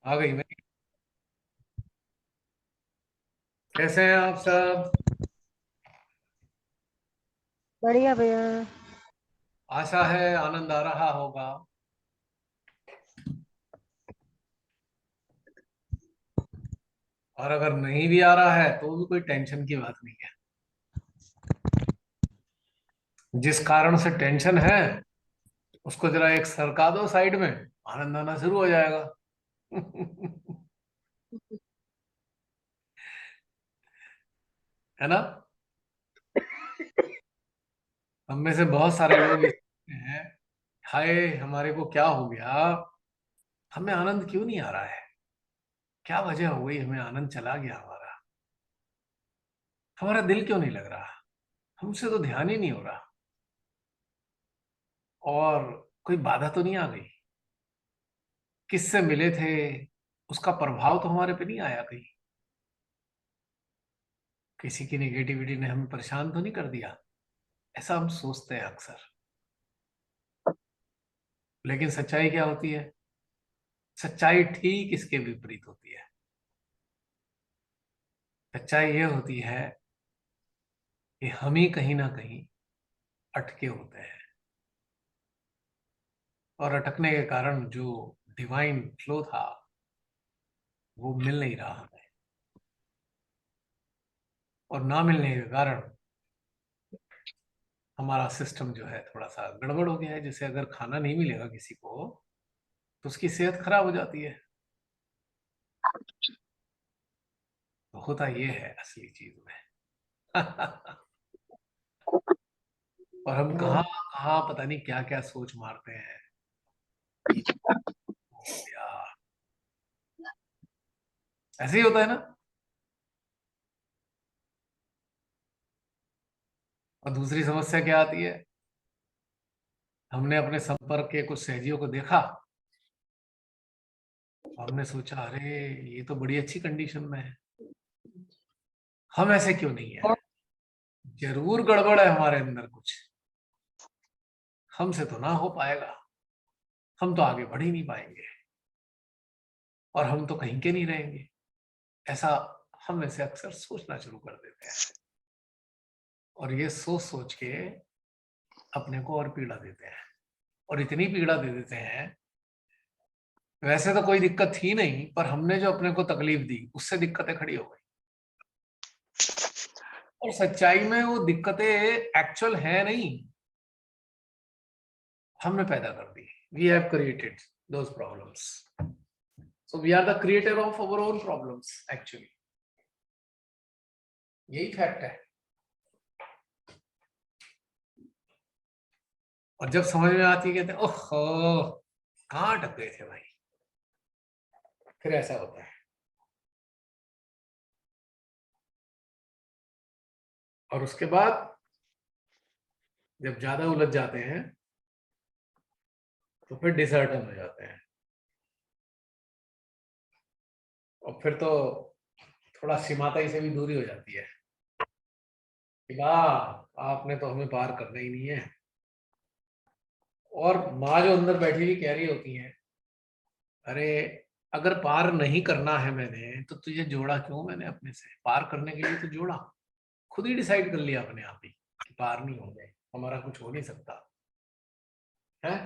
आ गई मैं। कैसे हैं आप सब? बढ़िया भैया। आशा है आनंद आ रहा होगा। और अगर नहीं भी आ रहा है तो भी कोई टेंशन की बात नहीं है। जिस कारण से टेंशन है उसको जरा एक सरका दो साइड में, आनंद आना शुरू हो जाएगा। है ना? हम में से बहुत सारे लोग इस हैं, हाय हमारे को क्या हो गया, हमें आनंद क्यों नहीं आ रहा है, क्या वजह हो गई, हमें आनंद चला गया हमारा, हमारा दिल क्यों नहीं लग रहा, हमसे तो ध्यान ही नहीं हो रहा, और कोई बाधा तो नहीं आ गई, किससे मिले थे, उसका प्रभाव तो हमारे पे नहीं आया कहीं, किसी की नेगेटिविटी ने हमें परेशान तो नहीं कर दिया। ऐसा हम सोचते हैं अक्सर। लेकिन सच्चाई क्या होती है? सच्चाई ठीक इसके विपरीत होती है। सच्चाई ये होती है कि हम ही कहीं ना कहीं अटके होते हैं, और अटकने के कारण जो डिवाइन फ्लो था वो मिल नहीं रहा हमें, और ना मिलने के कारण हमारा सिस्टम जो है थोड़ा सा गड़बड़ हो गया है। जैसे अगर खाना नहीं मिलेगा किसी को तो उसकी सेहत खराब हो जाती है। तो होता ये है असली चीज में। और हम कहाँ कहाँ पता नहीं क्या क्या सोच मारते हैं। ये हो गया, ऐसे ही होता है ना। और दूसरी समस्या क्या आती है? हमने अपने संपर्क के कुछ सहजियों को देखा, हमने सोचा अरे ये तो बड़ी अच्छी कंडीशन में है, हम ऐसे क्यों नहीं है, जरूर गड़बड़ है हमारे अंदर कुछ, हमसे तो ना हो पाएगा, हम तो आगे बढ़ ही नहीं पाएंगे, और हम तो कहीं के नहीं रहेंगे। ऐसा हम में से अक्सर सोचना शुरू कर देते हैं, और ये सोच सोच के अपने को और पीड़ा देते हैं, और इतनी पीड़ा दे देते हैं। वैसे तो कोई दिक्कत थी नहीं, पर हमने जो अपने को तकलीफ दी उससे दिक्कतें खड़ी हो गई। और सच्चाई में वो दिक्कतें एक्चुअल है नहीं, हमने पैदा कर दी। We have created those problems. So we are the creator of our own problems actually. यही फैक्ट है। और जब समझ में आती है कहते हैं ओहो, कहाँ अटक गए थे भाई। फिर ऐसा होता है। और उसके बाद जब ज्यादा उलझ जाते हैं तो फिर डिसर्टन हो जाते हैं, और फिर तो थोड़ा सीमाताई से भी दूरी हो जाती है कि वाह आपने तो हमें पार करना ही नहीं है। और माँ जो अंदर बैठी हुई कह रही होती है, अरे अगर पार नहीं करना है मैंने तो तुझे जोड़ा क्यों, मैंने अपने से पार करने के लिए तो जोड़ा, खुद ही डिसाइड कर लिया अपने आप ही कि पार नहीं होंगे, हमारा कुछ हो नहीं सकता है।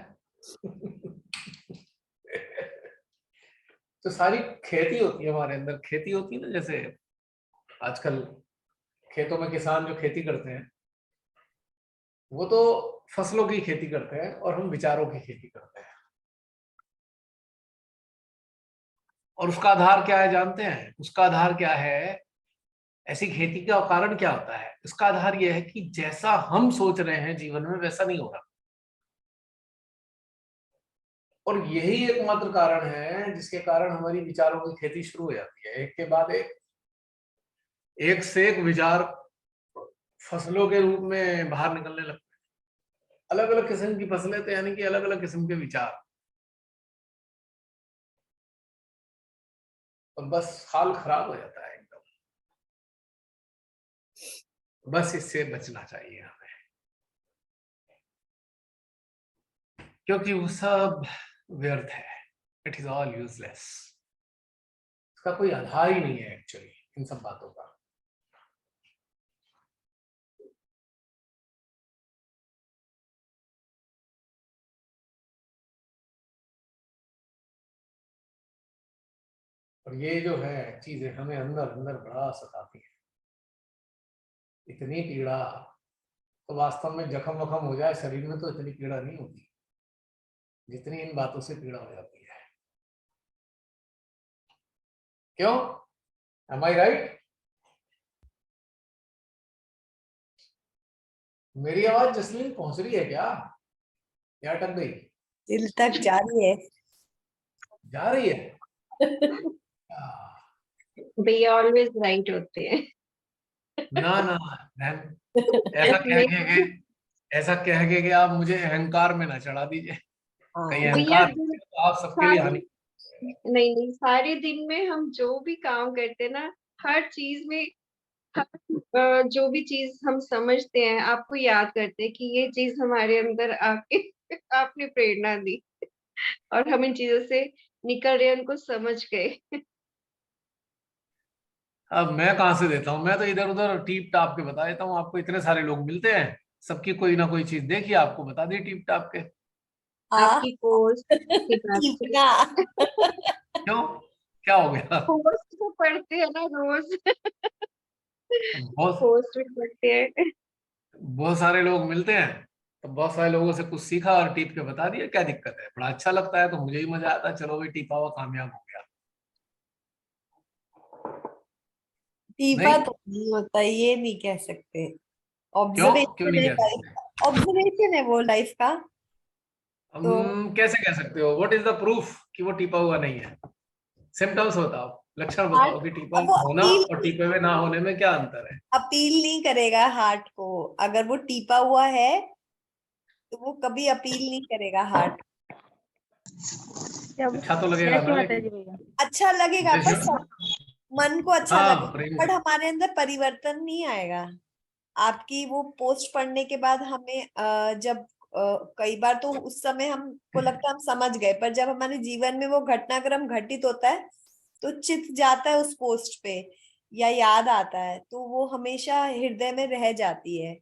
तो सारी खेती होती है हमारे अंदर, खेती होती है ना, जैसे आजकल खेतों में किसान जो खेती करते हैं वो तो फसलों की खेती करते हैं, और हम विचारों की खेती करते हैं। और उसका आधार क्या है जानते हैं? उसका आधार क्या है? ऐसी खेती का कारण क्या होता है? इसका आधार यह है कि जैसा हम सोच रहे हैं जीवन में वैसा नहीं हो रहा। और यही एकमात्र कारण है जिसके कारण हमारी विचारों की खेती शुरू हो जाती है, एक के बाद एक से एक विचार फसलों के रूप में बाहर निकलने लगते हैं। अलग अलग किस्म की फसलें, तो यानी कि अलग अलग किस्म के विचार, और बस हाल खराब हो जाता है एकदम। बस इससे बचना चाहिए हमें, क्योंकि वो सब व्यर्थ है। It is all useless. इसका कोई आधार ही नहीं है एक्चुअली इन सब बातों का। और ये जो है चीजें हमें अंदर अंदर बड़ा सताती है, इतनी पीड़ा। तो वास्तव में जख्म वखम हो जाए शरीर में तो इतनी पीड़ा नहीं होती जितनी इन बातों से पीड़ा हो जाती है। क्यों? एम आई राइट? मेरी आवाज जसलीन पहुंच रही है क्या, या अटक गई? दिल तक जा रही है। जा रही है? भैया ऑलवेज राइट होते हैं। ना ना बहन, ऐसा कह के कि आप मुझे अहंकार में ना चढ़ा दीजिए। कहीं भैया अहंकार तो आप सबके लिए हानि। नहीं नहीं, सारे दिन में हम जो भी काम करते ना, हर चीज में जो भी चीज हम समझते हैं आपको याद करते हैं कि ये चीज हमारे अंदर आके आपने प्रेरणा दी और हम इन चीजों से निकल रहे हैं, उनको समझ गए। अब मैं कहाँ से देता हूँ, मैं तो इधर उधर टीप टाप के बता देता हूँ आपको। इतने सारे लोग मिलते हैं, सबकी कोई ना कोई चीज देखिए आपको बता दी टीप टाप के। आपकी पोस्ट टीपना। क्यों, क्या हो गया? पोस्ट तो पढ़ते हैं ना रोज। बहुत पोस्ट भी पढ़ते हैं। बहुत सारे लोग मिलते हैं, तो बहुत सारे लोगों से कुछ सीखा और टीप के बता दिया। क्या दिक्कत है? बड़ा अच्छा लगता है, तो मुझे ही मजा आता है। चलो भाई, टीपा हुआ कामयाब हो गया। टीपा नहीं? तो नहीं होता, ये नहीं कह सकते। क्यों क्यों ऑब्जर्वेशन नहीं है कह लाइफ सकते? का, ऑब्जर्वेशन है वो लाइफ का। तो कैसे कह सकते हो? व्हाट इज द प्रूफ कि वो टीपा हुआ नहीं है? सिम्टम्स बताओ, लक्षण हार्ट, बताओ कि टीपा अब वो होना और टीपे हुए ना होने में क्या अंतर है। अपील नहीं करेगा हार्ट को। अगर वो टीपा हुआ है तो वो कभी अपील नहीं करेगा हार्ट। अच्छा तो लगेगा जैसे ना माता जी लेकिन। भैया। अच्छा लगेगा, जैसे बस मन को अच्छा हाँ लगेगा, प्रेम। बट हमारे अंदर परिवर्तन नहीं आएगा। आपकी वो पोस्ट पढ़ने के बाद हमें जब कई बार तो उस समय हमको लगता है हम समझ गए, पर जब हमारे जीवन में वो घटनाक्रम घटित होता है तो चित जाता है उस पोस्ट पे या याद आता है, तो वो हमेशा हृदय में रह जाती है।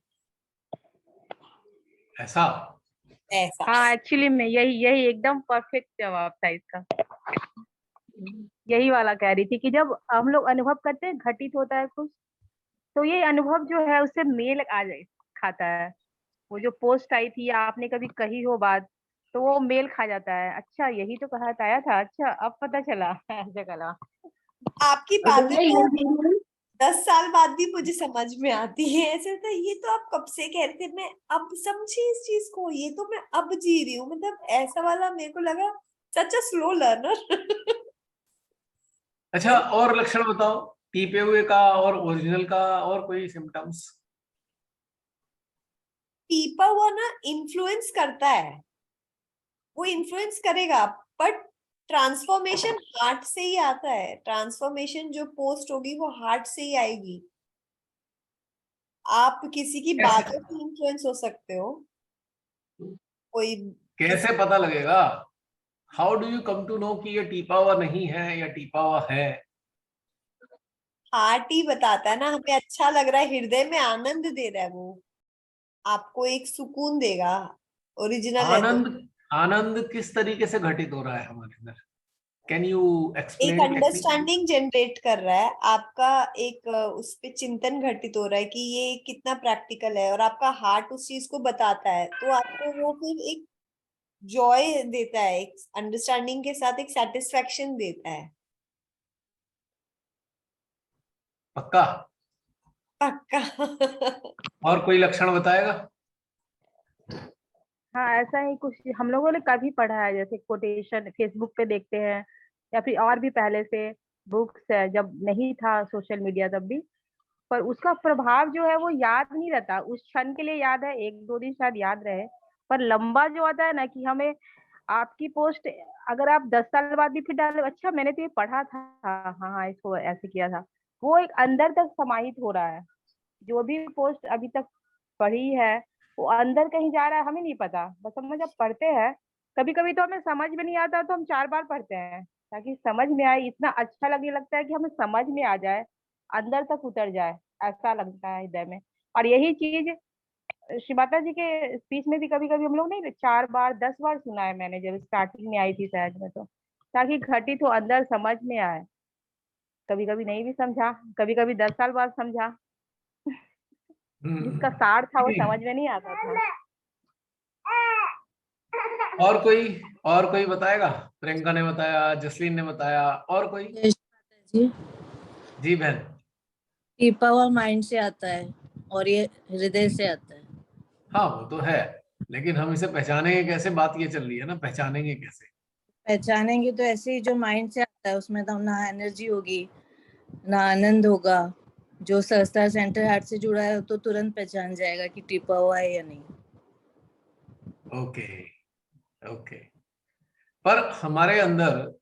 ऐसा? ऐसा। हाँ, एक्चुअली में यही यही एकदम परफेक्ट जवाब था इसका। यही वाला कह रही थी कि जब हम लोग अनुभव करते हैं घटित होता है कुछ, तो ये अनुभव जो है उससे मेल आ जाए खाता है। वो जो पोस्ट आई थी या आपने कभी कही हो बात, तो वो मेल खा जाता है। अच्छा, यही तो कहा आया था, अच्छा अब पता चला। ऐसे कला। आपकी और बातें भैया तो ये भी 10 साल बाद भी मुझे समझ में आती है। ऐसे होता है ये तो आप कब से कह रहे थे, मैं अब समझी इस चीज को, ये तो मैं अब जी रही हूँ, मतलब ऐसा वाला मेरे को लगा। सच अ स्लो लर्नर। अच्छा, और लक्षण बताओ टीपे हुए का और ओरिजिनल का, और कोई सिम्टम्स? टीपा हुआ ना इन्फ्लुएंस करता है, वो इन्फ्लुएंस करेगा, बट ट्रांसफॉर्मेशन हार्ट से ही आता है। ट्रांसफॉर्मेशन जो पोस्ट होगी वो हार्ट से ही आएगी। आप किसी की कैसे बातों से इन्फ्लुएंस हो सकते हो, कोई किसी कैसे पता लगेगा? How do you come to know कि ये टीपा हुआ नहीं है या टीपा हुआ है? हार्ट ही बताता है ना, हमें अच्छा लग रहा है, हृदय में आनंद दे रहा है वो, आपको एक सुकून देगा। ओरिजिनल है तो आनंद? आनंद किस तरीके से घटित हो रहा है हमारे अंदर? कैन यू एक एक्सप्लेन टेक्निकली? अंडरस्टैंडिंग जनरेट कर रहा है आपका, एक उस पे चिंतन घटित हो रहा है कि ये कितना प्रैक्टिकल है, और आपका हार्ट उस चीज को बताता है, तो आपको वो फिर एक जॉय देता है, एक अंडरस्टैंडिंग के साथ एक सेटिस्फेक्शन देता है। पक्का? पक्का। और कोई लक्षण बताएगा? हाँ, ऐसा ही कुछ हम लोगों ने कभी पढ़ा है, जैसे कोटेशन फेसबुक पे देखते हैं या फिर और भी पहले से बुक्स है, जब नहीं था सोशल मीडिया तब भी। पर उसका प्रभाव जो है वो याद नहीं रहता, उस क्षण के लिए याद है, एक दो दिन शायद याद रहे। पर लंबा जो आता है ना कि हमें आपकी पोस्ट अगर आप 10 साल बाद भी फिर डाले, अच्छा मैंने तो ये पढ़ा था, हाँ हाँ इसको ऐसे किया था, वो एक अंदर तक समाहित हो रहा है। जो भी पोस्ट अभी तक पढ़ी है वो अंदर कहीं जा रहा है, हमें नहीं पता, बस हम जब पढ़ते हैं, कभी कभी तो हमें समझ में नहीं आता तो हम 4 बार पढ़ते हैं, ताकि समझ में आए। इतना अच्छा लगने लगता है कि हमें समझ में आ जाए, अंदर तक उतर जाए, ऐसा लगता है हृदय में। और यही चीज श्री माता जी के स्पीच में भी कभी कभी हम लोग नहीं 4 बार 10 बार सुना है मैंने, जब स्टार्टिंग में आई थी शायद में, तो ताकि घटित हो, अंदर समझ में आए। कभी कभी नहीं भी समझा, कभी कभी 10 साल बाद समझा। जिसका सार था वो नहीं, समझ में नहीं आता था। और कोई बताएगा? प्रियंका ने बताया, जसलीन ने बताया, और कोई? यश माता जी, जी बहन। टिपा हुआ माइंड से आता है और ये हृदय से आता है। हाँ वो तो है, लेकिन हम इसे पहचानेंगे कैसे? बात ये चल रही है ना, पहचानेंगे कैसे? पहचानेंगे तो ऐसे ही, जो माइंड से आता है उसमें तो ना एनर्जी होगी ना आनंद होगा। जो सहस्त्र सेंटर हार्ट से जुड़ा है तो तुरंत पहचान जाएगा कि टिपा हुआ है या नहीं। Okay okay. पर हमारे अंदर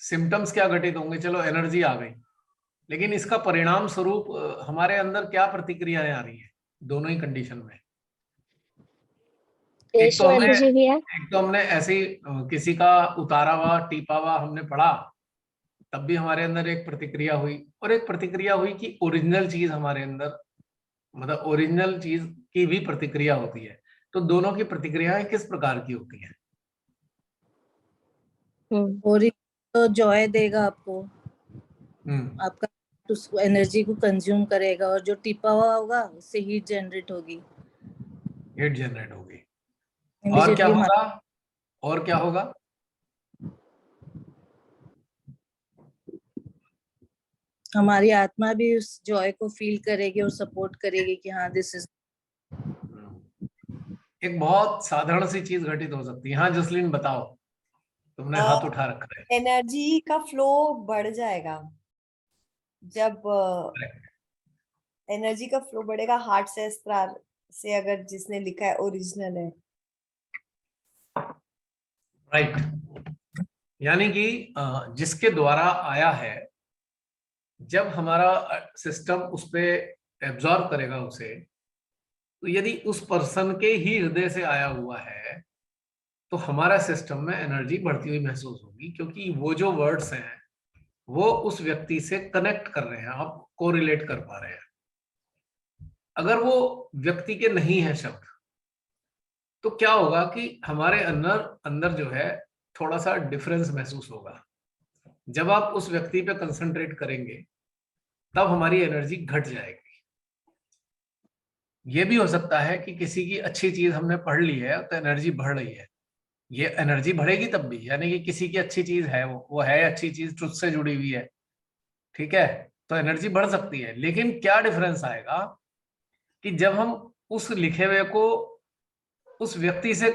सिम्टम्स क्या घटित होंगे? चलो एनर्जी आ गई, लेकिन इसका परिणाम स्वरूप हमारे अंदर क्या प्रतिक्रियाएं आ रही हैं दोनों ही कंडीशन में? एक तो हमने ऐसे ही किसी का उतारा हुआ टीपा हुआ हमने पढ़ा, तब भी हमारे अंदर एक प्रतिक्रिया हुई, और एक प्रतिक्रिया हुई कि ओरिजिनल चीज हमारे अंदर, मतलब ओरिजिनल चीज की भी प्रतिक्रिया होती है। तो दोनों की प्रतिक्रियाएं किस प्रकार की होती हैं? और ये तो जॉय देगा आपको, हम्म। आपका उस एनर्जी को कंज्यूम करेगा। और जो टिपा हुआ होगा उससे हीट जनरेट होगी, हीट जनरेट होगी। और क्या इमीडिएटली। होगा? और क्या होगा? हमारी आत्मा भी उस जॉय को फील करेगी और सपोर्ट करेगी कि हाँ दिस इज। एक बहुत साधारण सी चीज घटित हो सकती है। हाँ जसलीन बताओ, तुमने हाथ उठा रखा है। एनर्जी का फ्लो बढ़ जाएगा। जब एनर्जी का फ्लो बढ़ेगा, हार्ट से अगर जिसने लिखा है ओरिजिनल है। राइट। यानी कि जिसके द्वारा आया है, जब हमारा सिस्टम उस पे एब्जॉर्ब करेगा उसे, तो यदि उस पर्सन के ही हृदय से आया हुआ है तो हमारा सिस्टम में एनर्जी बढ़ती हुई महसूस होगी, क्योंकि वो जो वर्ड्स हैं वो उस व्यक्ति से कनेक्ट कर रहे हैं, आप कोरिलेट कर पा रहे हैं। अगर वो व्यक्ति के नहीं है शब्द, तो क्या होगा कि हमारे अंदर अंदर जो है थोड़ा सा डिफरेंस महसूस होगा। जब आप उस व्यक्ति पे कंसंट्रेट करेंगे तब हमारी एनर्जी घट जाएगी। ये भी हो सकता है कि किसी की अच्छी चीज हमने पढ़ ली है तो एनर्जी बढ़ रही है, ये एनर्जी बढ़ेगी तब भी। यानी कि किसी की अच्छी चीज है, वो है अच्छी चीज, ट्रुथ से जुड़ी हुई है, ठीक है, तो एनर्जी बढ़ सकती है। लेकिन क्या डिफरेंस आएगा कि जब हम उस लिखे हुए को उस व्यक्ति से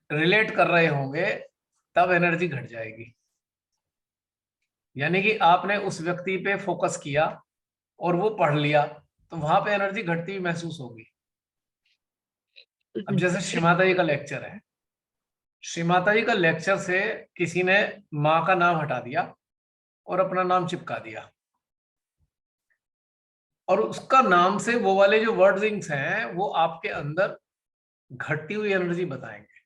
रिलेट कर रहे होंगे तब एनर्जी घट जाएगी। यानी कि आपने उस व्यक्ति पे फोकस किया और वो पढ़ लिया, तो वहां पे एनर्जी घटती हुई महसूस होगी। अब जैसे श्रीमाता जी का लेक्चर है, श्रीमाता जी का लेक्चर से किसी ने माँ का नाम हटा दिया और अपना नाम चिपका दिया, और उसका नाम से वो वाले जो वर्डिंग्स हैं वो आपके अंदर घटती हुई एनर्जी बताएंगे।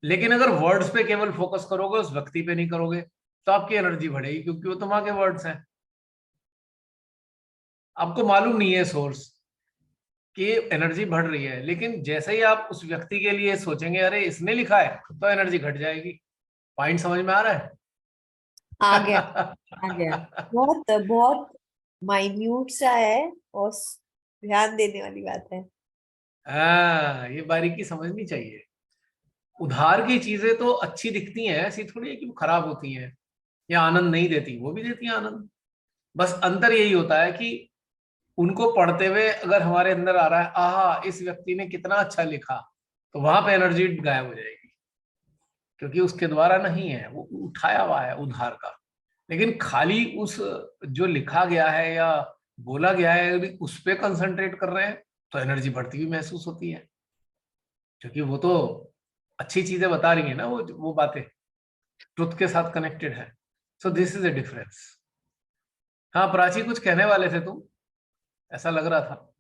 लेकिन अगर वर्ड्स पे केवल फोकस करोगे, उस व्यक्ति पे नहीं करोगे, तो आपकी एनर्जी बढ़ेगी, क्योंकि वो तो माँ के वर्ड्स हैं। आपको मालूम नहीं है सोर्स कि एनर्जी बढ़ रही है, लेकिन जैसे ही आप उस व्यक्ति के लिए सोचेंगे अरे इसने लिखा है, तो एनर्जी घट जाएगी। पॉइंट समझ में आ रहा है? आ गया, आ गया। बहुत बहुत माइन्यूट सा है और ध्यान देने वाली बात है। हाँ, ये बारीकी समझनी चाहिए। उधार की चीजें तो अच्छी दिखती हैं, ऐसी थोड़ी है कि वो खराब होती हैं या आनंद नहीं देती, वो भी देती हैं आनंद। बस अंतर यही होता है कि उनको पढ़ते हुए अगर हमारे अंदर आ रहा है आहा इस व्यक्ति ने कितना अच्छा लिखा, तो वहां पे एनर्जी गायब हो जाएगी, क्योंकि उसके द्वारा नहीं है, वो उठाया हुआ है उधार का। लेकिन खाली उस जो लिखा गया है या बोला गया है यदि उस पे कंसंट्रेट कर रहे हैं तो एनर्जी बढ़ती हुई महसूस होती है, क्योंकि वो तो अच्छी चीजें बता रही है ना, वो बातें ट्रुथ के साथ कनेक्टेड है। So this is a difference. हाँ प्राची, कुछ कहने वाले थे तुम, ऐसा लग रहा था।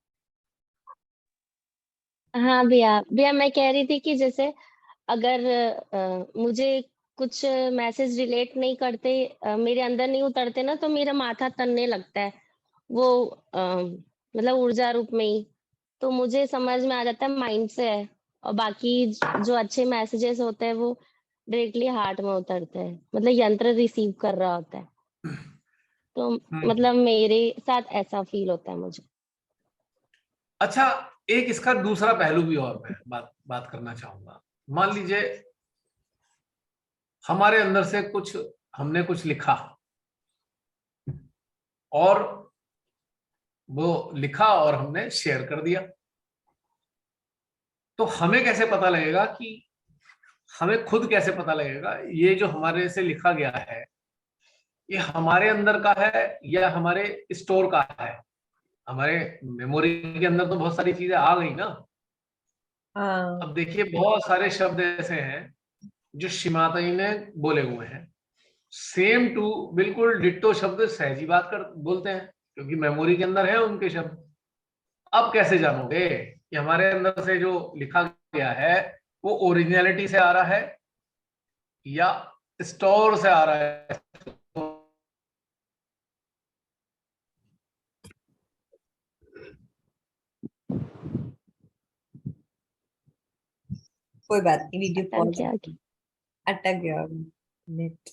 हाँ भैया, भैया मैं कह रही थी कि जैसे अगर मुझे कुछ मैसेज रिलेट नहीं करते, मेरे अंदर नहीं उतरते ना, तो मेरा माथा तनने लगता है वो मतलब ऊर्जा रूप में ही। तो मुझे समझ में आ जाता है माइंड से है, और बाकी जो अच्छे मैसेजेस होते हैं वो डायरेक्टली हार्ट में उतरते हैं, मतलब यंत्र रिसीव कर रहा होता है। तो मतलब मेरे साथ ऐसा फील होता है मुझे। अच्छा, एक इसका दूसरा पहलू भी और मैं बात करना चाहूंगा। मान लीजिए हमारे अंदर से हमने कुछ लिखा, और वो लिखा और हमने शेयर कर दिया, तो हमें कैसे पता लगेगा कि हमें खुद कैसे पता लगेगा ये जो हमारे से लिखा गया है ये हमारे अंदर का है या हमारे स्टोर का है? हमारे मेमोरी के अंदर तो बहुत सारी चीजें आ गई ना। हाँ, अब देखिए बहुत सारे शब्द ऐसे हैं जो शिमाताई ने बोले हुए हैं, सेम टू बिल्कुल डिट्टो शब्द सहजी बात कर बोलते हैं, क्योंकि मेमोरी के अंदर है उनके शब्द। अब कैसे जानोगे कि हमारे अंदर से जो लिखा गया है वो ओरिजिनलिटी से आ रहा है या स्टोर से आ रहा है? कोई बात नहीं, वीडियो अटक पॉज, गया कि अटक गया नेट।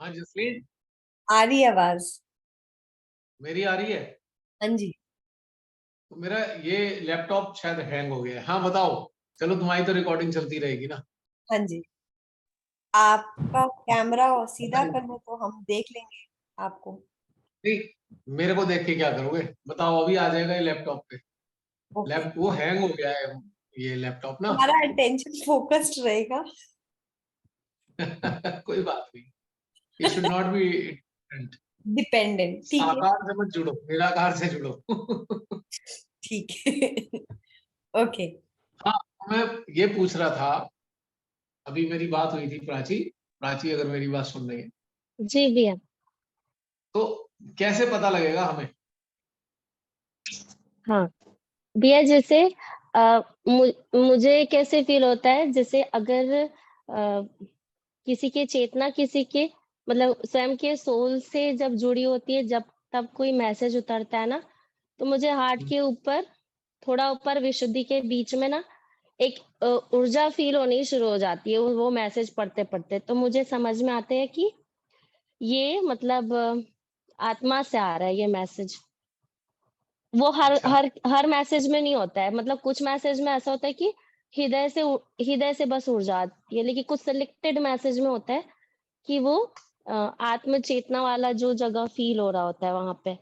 हाँ जसलीन, आ रही है आवाज? मेरी आ रही है? हाँ जी। तो मेरा ये लैपटॉप शायद हैंग हो गया है। हाँ बताओ, चलो तुम्हारी तो रिकॉर्डिंग चलती रहेगी ना। हाँ जी, आपका कैमरा सीधा कर लो तो हम देख लेंगे आपको। नहीं, मेरे को देख के क्या करोगे बताओ? अभी आ जाएगा ये लैपटॉप पे। ओके, वो हैंग हो गया है ये लैपटॉप ना। हमारा अटेंशन फोकस्ड रहेगा। कोई बात नहीं, it should not be dependent, ठीक है। साकार से मत जुड़ो, निराकार से जुड़ो। ठीक है। ओके। हाँ, मैं ये पूछ रहा था, अभी मेरी बात हुई थी प्राची। प्राची अगर मेरी बात सुन रही है जी भैया। तो कैसे पता लगेगा हमें? हाँ भैया, जैसे मुझे कैसे फील होता है, जैसे अगर किसी के चेतना किसी के मतलब स्वयं के सोल से जब जुड़ी होती है, जब तब कोई मैसेज उतरता है ना, तो मुझे हार्ट के ऊपर, थोड़ा ऊपर विशुद्धि के बीच में ना एक ऊर्जा फील होनी शुरू हो जाती है वो मैसेज पढ़ते पढ़ते। तो मुझे समझ में आते हैं कि ये मतलब आत्मा से आ रहा है ये मैसेज। वो हर अच्छा, हर हर मैसेज में नहीं होता है, मतलब कुछ मैसेज में ऐसा होता है कि हृदय से बस ऊर्जा आती है, लेकिन कुछ सिलेक्टेड मैसेज में होता है कि वो आत्म चेतना वाला जो जगह फील हो रहा होता है वहां पे।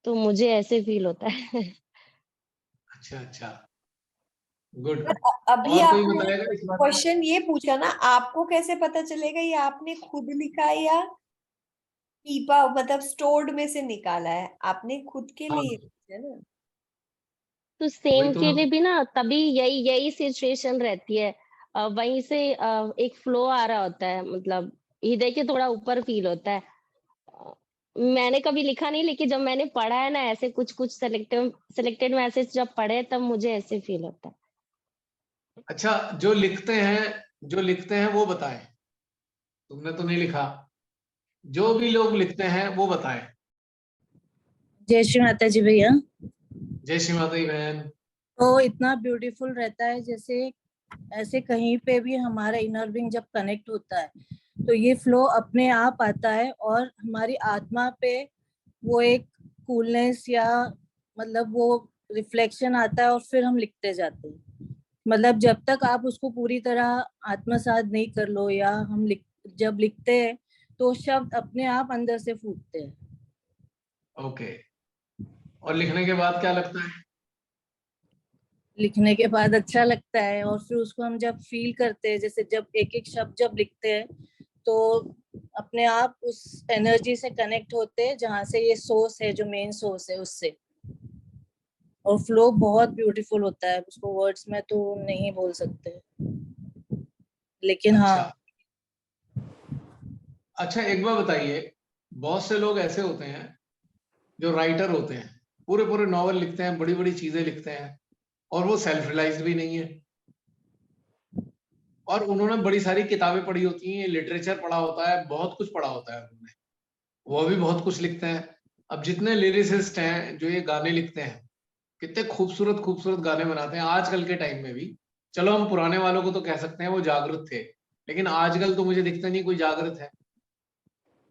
तो मुझे ऐसे फील होता है। अच्छा, अच्छा, गुड। पर अभी और कोई आपने बताएगा इस बारे में? क्वेश्चन ये पूछा ना, आपको कैसे पता चलेगा ये आपने खुद लिखा है या कीपा मतलब स्टोर्ड में से निकाला है? आपने खुद के हाँ, लिए पूछा ना। तो वही सेम तो के मैं। लिए भी ना तभी यही यही सिचुएशन रहती है। वहीं से एक फ्लो आ रहा होता है, मतलब हृदय के थोड़ा ऊपर फील होता है। अ, मैंने कभी लिखा नहीं, लेकिन जब मैंने पढ़ा है ना ऐसे कुछ कुछ सिलेक्टेड मैसेज जब पढ़े, तब मुझे ऐसे फील होता है। अच्छा, जो लिखते हैं वो बताएं। तुमने तो नहीं लिखा, जो भी लोग लिखते हैं वो बताएं। जय श्री माता जी भैया। जय श्री माता दी बहन। तो इतना ब्यूटीफुल रहता है, जैसे ऐसे कहीं पे भी हमारा इनर बीइंग जब कनेक्ट होता है तो ये फ्लो अपने आप आता है और हमारी आत्मा पे वो एक कूलनेस या मतलब वो रिफ्लेक्शन आता है और फिर हम लिखते जाते हैं। मतलब जब तक आप उसको पूरी तरह आत्मसात नहीं कर लो या हम जब लिखते हैं तो शब्द अपने आप अंदर से फूटते हैं। ओके। और लिखने के बाद क्या लगता है? लिखने के बाद अच्छा लगता है और फिर उसको हम जब फील करते हैं, जैसे जब एक एक शब्द जब लिखते हैं तो अपने आप उस एनर्जी से कनेक्ट होते हैं जहाँ से ये सोर्स है, जो मेन सोर्स है उससे। और फ्लो बहुत ब्यूटीफुल होता है, उसको वर्ड्स में तो नहीं बोल सकते, लेकिन अच्छा। हाँ। अच्छा, एक बार बताइए, बहुत से लोग ऐसे होते हैं जो राइटर होते हैं, पूरे पूरे नॉवल लिखते हैं, बड़ी बड़ी चीजें लिखते हैं, और वो सेल्फ रियलाइज्ड भी नहीं है, और उन्होंने बड़ी सारी किताबें पढ़ी होती हैं, लिटरेचर पढ़ा होता है, बहुत कुछ पढ़ा होता है उन्होंने, वो भी बहुत कुछ लिखते हैं। अब जितने लिरिसिस्ट हैं जो ये गाने लिखते हैं, कितने खूबसूरत खूबसूरत गाने बनाते हैं आजकल के टाइम में भी। चलो हम पुराने वालों को तो कह सकते हैं वो जागृत थे, लेकिन आजकल तो मुझे दिखता नहीं कोई जागृत है,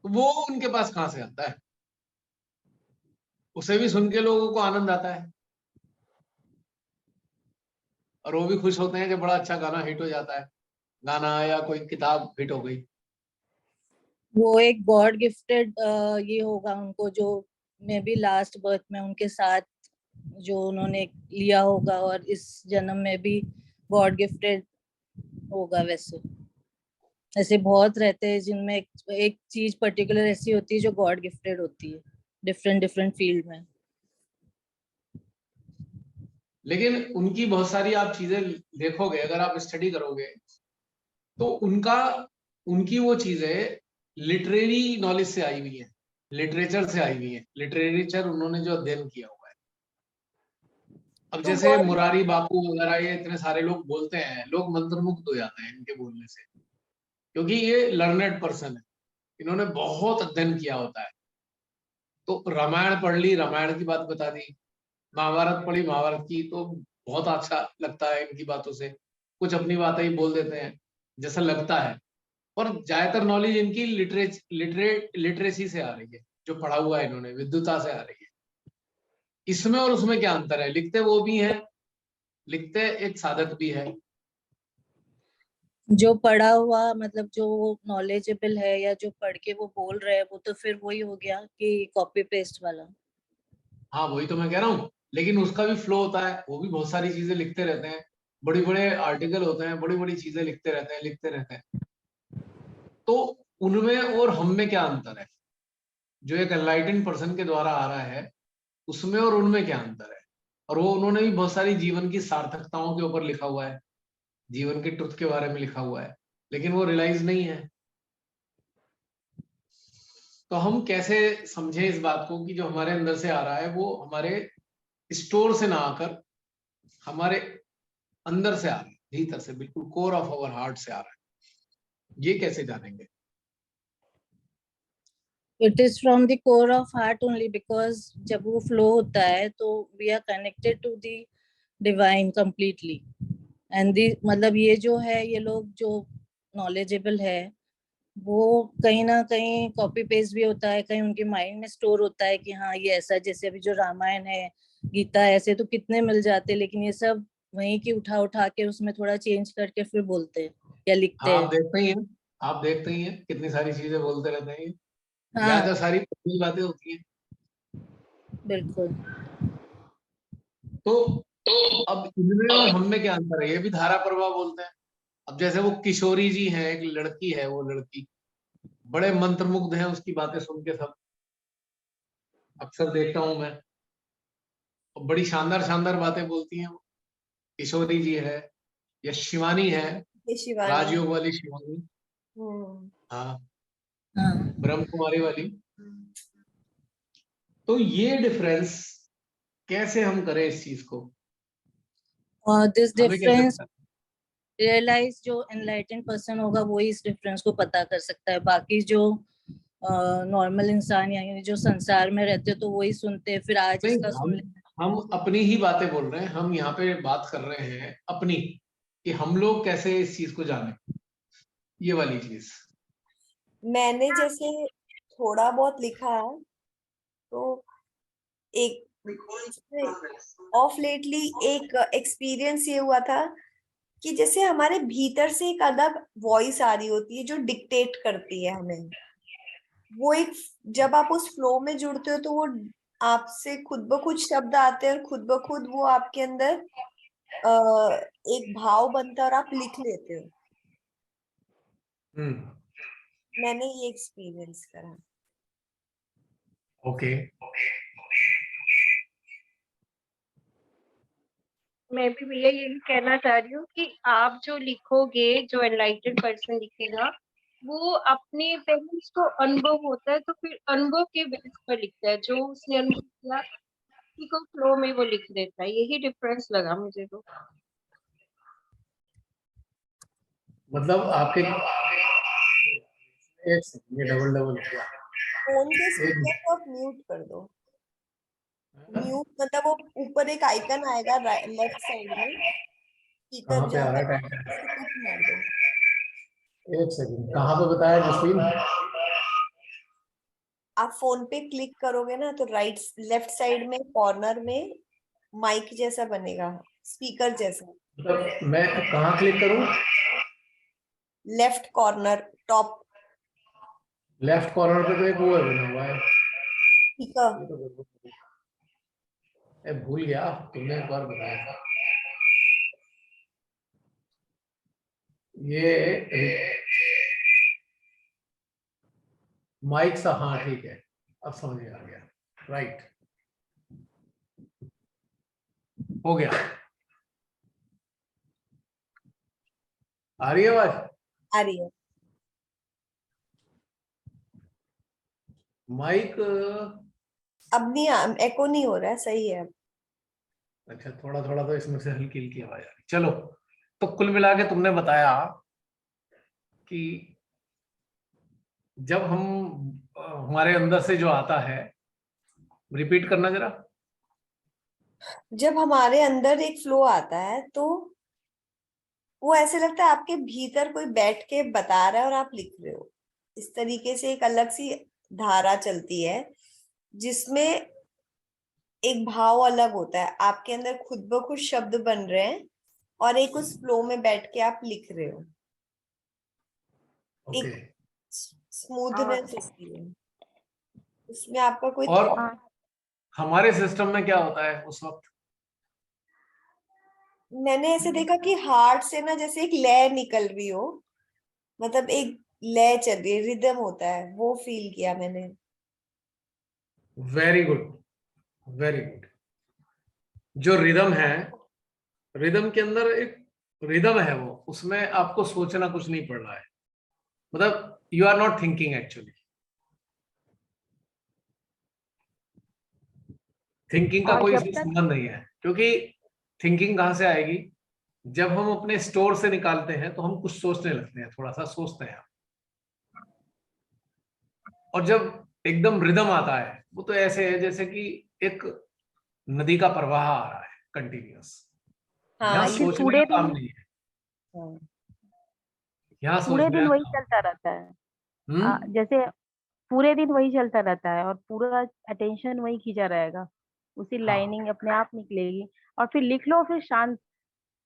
तो वो उनके पास कहाँ से आता है? उसे भी सुन के लोगों को आनंद आता है, और वो भी खुश होते हैं कि बड़ा अच्छा गाना हिट हो जाता है, गाना या कोई किताब हिट हो गई। वो एक गॉड गिफ्टेड ये होगा उनको, जो मे बी लास्ट बर्थ में उनके साथ जो उन्होंने लिया होगा और इस जन्म में भी गॉड गिफ्टेड होगा। वैसे ऐसे बहुत रहते हैं जिनमें एक चीज पर्टिकुलर ऐसी होती है जो गॉड गिफ्टेड होती है, डिफरेंट डिफरेंट फील्ड में। लेकिन उनकी बहुत सारी आप चीजें देखोगे, अगर आप स्टडी करोगे, तो उनकी वो चीजें लिटरेरी नॉलेज से आई हुई है, लिटरेचर से आई हुई है, लिटरेचर उन्होंने जो अध्ययन किया हुआ है। अब तो जैसे गॉड मुरारी बापू वगैरह, ये इतने सारे लोग बोलते हैं, लोग मंत्रमुग्ध हो जाते हैं इनके बोलने से, क्योंकि ये लर्नेड पर्सन है, इन्होंने बहुत अध्ययन किया होता है। तो रामायण पढ़ ली, रामायण की बात बता दी, महाभारत पढ़ी, महाभारत की, तो बहुत अच्छा लगता है इनकी बातों से, कुछ अपनी बातें ही बोल देते हैं जैसा लगता है, पर ज्यादातर नॉलेज इनकी लिटरेसी से आ रही है, जो पढ़ा हुआ है इन्होंने, विद्वता से आ रही है। इसमें और उसमें क्या अंतर है? लिखते वो भी हैं, लिखते एक साधक भी है। जो पढ़ा हुआ मतलब जो नॉलेजेबल है या जो पढ़ के वो बोल रहे हैं, वो तो फिर वही हो गया कि कॉपी पेस्ट वाला। हाँ, वही तो मैं कह रहा हूँ, लेकिन उसका भी फ्लो होता है, वो भी बहुत सारी चीजें लिखते रहते हैं, बड़े बड़े आर्टिकल होते हैं, बड़ी बड़ी चीजें लिखते रहते हैं, लिखते रहते हैं। तो उनमें और हम में क्या अंतर है? जो एक एनलाइटेंड पर्सन के द्वारा आ रहा है, उसमें और उनमें क्या अंतर है? और वो उन्होंने भी बहुत सारी जीवन की सार्थकताओं के ऊपर लिखा हुआ है, जीवन के ट्रुथ के बारे में लिखा हुआ है, लेकिन वो रियलाइज नहीं है। तो हम कैसे समझें इस बात को कि जो हमारे अंदर से आ रहा है वो हमारे स्टोर से ना आकर हमारे अंदर से आ रहा है, भीतर से, बिल्कुल कोर ऑफ आवर हार्ट से आ रहा है? ये कैसे जानेंगे? It is from the core of heart only, because जब वो फ्लो होता है तो we are connected to the divine completely. And the मतलब ये जो है, ये लोग जो नॉलेजेबल है वो कहीं ना कहीं कॉपी पेस्ट भी होता है, कहीं उनके माइंड में स्टोर होता है कि हाँ ये ऐसा, जैसे अभी जो रामायण है, गीता है, ऐसे तो कितने मिल जाते, लेकिन ये सब वहीं की उठा उठा के उसमें थोड़ा चेंज करके फिर बोलते हैं या लिखते हाँ, हैं। आप देखते ही हैं, आप देखते ही हैं कितनी सारी चीजें बोलते रहते हैं ये। हाँ ज्यादा सारी अपनी बातें होती हैं। बिल्कुल। तो अब इनमें और हम में क्या अंतर है? ये भी धारा प्रवाह बोलते हैं। अब जैसे वो किशोरी जी हैं, एक लड़की है, वो लड़की बड़े मंत्रमुग्ध हैं उसकी बातें सुन के सब, अक्सर देखता हूं मैं, और बड़ी शानदार शानदार बातें बोलती हैं वो। किशोरी जी है, या शिवानी है, ये शिवानी। राजयोग वाली शिवानी। हम्म। हाँ, हाँ, ब्रह्म कुमारी वाली। तो ये डिफरेंस कैसे हम करें इस चीज को? और दिस हमें कैसे डिफरेंस पता? रियलाइज जो एनलाइटेंड पर्सन होगा वो ही इस डिफरेंस को पता कर सकता है। बाकी जो नॉर्मल इंसान यानी जो संसार में रहते हैं तो वही सुनते हैं, फिर आज नहीं, इसका सुन हम लेते हम अपनी ही बातें बोल रहे हैं, हम यहाँ पे बात कर रहे हैं अपनी, कि हम लोग कैसे इस चीज को जाने, ये वाली चीज। मैंने जैसे थोड़ा बहुत लिखा है, तो एक ऑफ लेटली एक एक्सपीरियंस ये हुआ था कि जैसे हमारे भीतर से एक अलग वॉइस आ रही होती है जो डिक्टेट करती है हमें। वो एक, जब आप उस फ्लो में जुड़ते हो तो वो आपसे खुद ब खुद शब्द आते हैं और खुद ब खुद वो आपके अंदर एक भाव बनता है और आप लिख लेते हो। मैंने ये एक्सपीरियंस करा। ओके। मैं भी भैया यही कहना चाह रही हूँ कि आप जो लिखोगे, जो एनलाइटेड पर्सन लिखेगा, वो अपने पहले उसको अनुभव होता है तो फिर अनुभव के बेस पर लिखता है। जो उसने अनुभव किया उसी को फ्लो में वो लिख देता है। यही डिफरेंस लगा मुझे तो। मतलब आपके, एक सेकंड, ये डबल हो गया। फोन के स्पीकर को आप म्यूट कर दो। म्यूट मतलब वो ऊपर एक आइकन आएगा लेफ्ट साइड में, स्पीकर कहाँ पे आ जहाँ रहा है पे, टाइम? उसको टिक मार दो। एक सेकंड, कहाँ पे बताया जसवीन? आप फोन पे क्लिक करोगे ना तो राइट लेफ्ट साइड में कॉर्नर में माइक जैसा बनेगा, स्पीकर जैसा। मतलब मैं कहाँ क्लिक करूँ? Left corner top left corner पे तो एक वो है बना हुआ है, स्पीकर। ये तो भूल गया, तुमने एक बार बताया था ये माइक सा। हाँ ठीक है, अब समझ में आ गया। राइट, हो गया। आ रही है आवाज? आ रही है। माइक, अब नहीं, एको नहीं हो रहा है, सही है अब। अच्छा, थोड़ा थोड़ा तो इसमें से हल्की हल्की आवाज आ रही। चलो, तो कुल मिला के तुमने बताया कि जब हम हमारे अंदर से जो आता है, रिपीट करना जरा। जब हमारे अंदर एक फ्लो आता है तो वो ऐसे लगता है आपके भीतर कोई बैठ के बता रहा है और आप लिख रहे हो। इस तरीके से एक अलग सी धारा चलती है जिसमें एक भाव अलग होता है, आपके अंदर खुद ब खुद शब्द बन रहे हैं और एक उस फ्लो में बैठ के आप लिख रहे हो। ओके। एक स्मूथनेस होती है उसमें, आपका कोई और thought- हमारे सिस्टम में क्या होता है उस वक्त? मैंने ऐसे देखा कि हार्ट से ना जैसे एक लय निकल रही हो, मतलब एक लय चल रही है, रिदम होता है, वो फील किया मैंने। Very good, very good. जो रिदम है, रिदम के अंदर एक रिदम है, वो उसमें आपको सोचना कुछ नहीं पड़ रहा है। मतलब you are not thinking actually. Thinking का और कोई जब इसमें तक संबंध नहीं है, क्योंकि थिंकिंग कहां से आएगी? जब हम अपने स्टोर से निकालते हैं तो हम कुछ सोचने लगते हैं, थोड़ा सा सोचते हैं। और जब एकदम रिदम आता है, वो तो ऐसे है जैसे कि एक नदी का प्रवाह आ रहा है कंटिन्यूअस। यहाँ हाँ फिर सोचने पूरे का काम दिन नहीं है, हाँ। यहाँ पूरे सोचने दिन का वही काम। चलता रहता है। हम्म। जैसे पूरे दिन वही चलता रहता है और पूरा अटेंशन वही खींचा रहेगा, उसी हाँ, लाइनिंग अपने आप निकलेगी और फिर लिख लो, फिर शांत,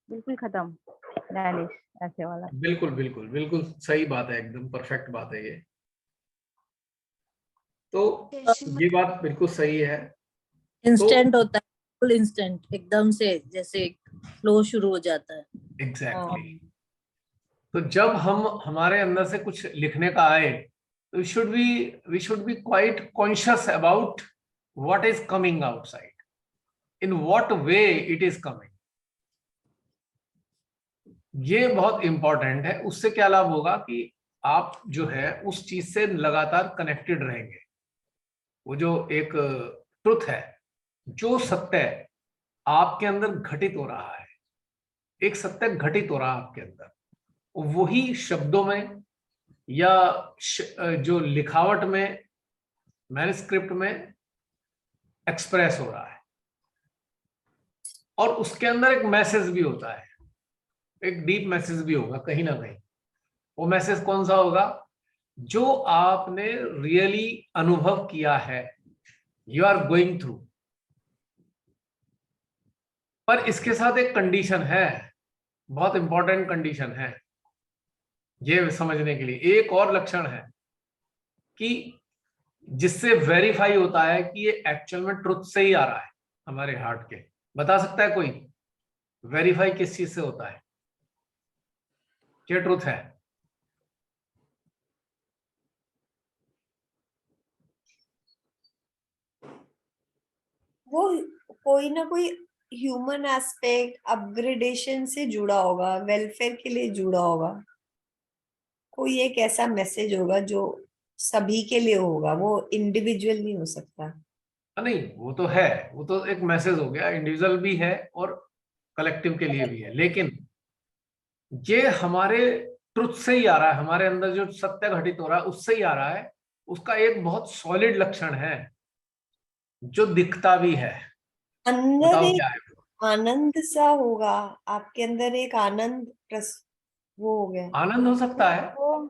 बिल्कुल खत्म, वैनिश, ऐसे वाला। बिल्कुल बिल्कुल बिल्कुल सही बात है, एकदम परफेक्ट बात है ये। तो ये बात बिल्कुल सही है। तो इंस्टेंट होता है, फुल इंस्टेंट, एकदम से जैसे फ्लो शुरू हो जाता है। एग्जैक्टली, हाँ। तो जब हम हमारे अंदर से कुछ लिखने का आए, तो we should be quite conscious about what is coming outside, in what way it is coming. ये बहुत इंपॉर्टेंट है। उससे क्या लाभ होगा कि आप जो है उस चीज से लगातार कनेक्टेड रहेंगे। वो जो एक ट्रुथ है, जो सत्य आपके अंदर घटित हो रहा है, एक सत्य घटित हो रहा है आपके अंदर, वही शब्दों में या जो लिखावट में, मैन्युस्क्रिप्ट में एक्सप्रेस हो रहा है। और उसके अंदर एक मैसेज भी होता है, एक डीप मैसेज भी होगा कहीं ना कहीं। वो मैसेज कौन सा होगा? जो आपने रियली अनुभव किया है, यू आर गोइंग थ्रू। पर इसके साथ एक कंडीशन है, बहुत इंपॉर्टेंट कंडीशन है ये समझने के लिए। एक और लक्षण है कि जिससे वेरीफाई होता है कि ये एक्चुअल में ट्रुथ से ही आ रहा है हमारे हार्ट के। बता सकता है कोई वेरीफाई किस चीज से होता है ये ट्रुथ है? वो कोई ना कोई ह्यूमन एस्पेक्ट अपग्रेडेशन से जुड़ा होगा, वेलफेयर के लिए जुड़ा होगा, कोई एक ऐसा मैसेज होगा जो सभी के लिए होगा, वो इंडिविजुअल नहीं हो सकता। नहीं, वो तो है, वो तो एक मैसेज हो गया, इंडिविजुअल भी है और कलेक्टिव के लिए भी है, लेकिन ये हमारे ट्रुथ से ही आ रहा है, हमारे अंदर जो सत्य घटित हो रहा है उससे ही आ रहा है। उसका एक बहुत सॉलिड लक्षण है जो दिखता भी है। अंदर बताओ एक क्या है? आनंद सा होगा, आपके अंदर एक आनंद वो हो गया। आनंद हो सकता है। वो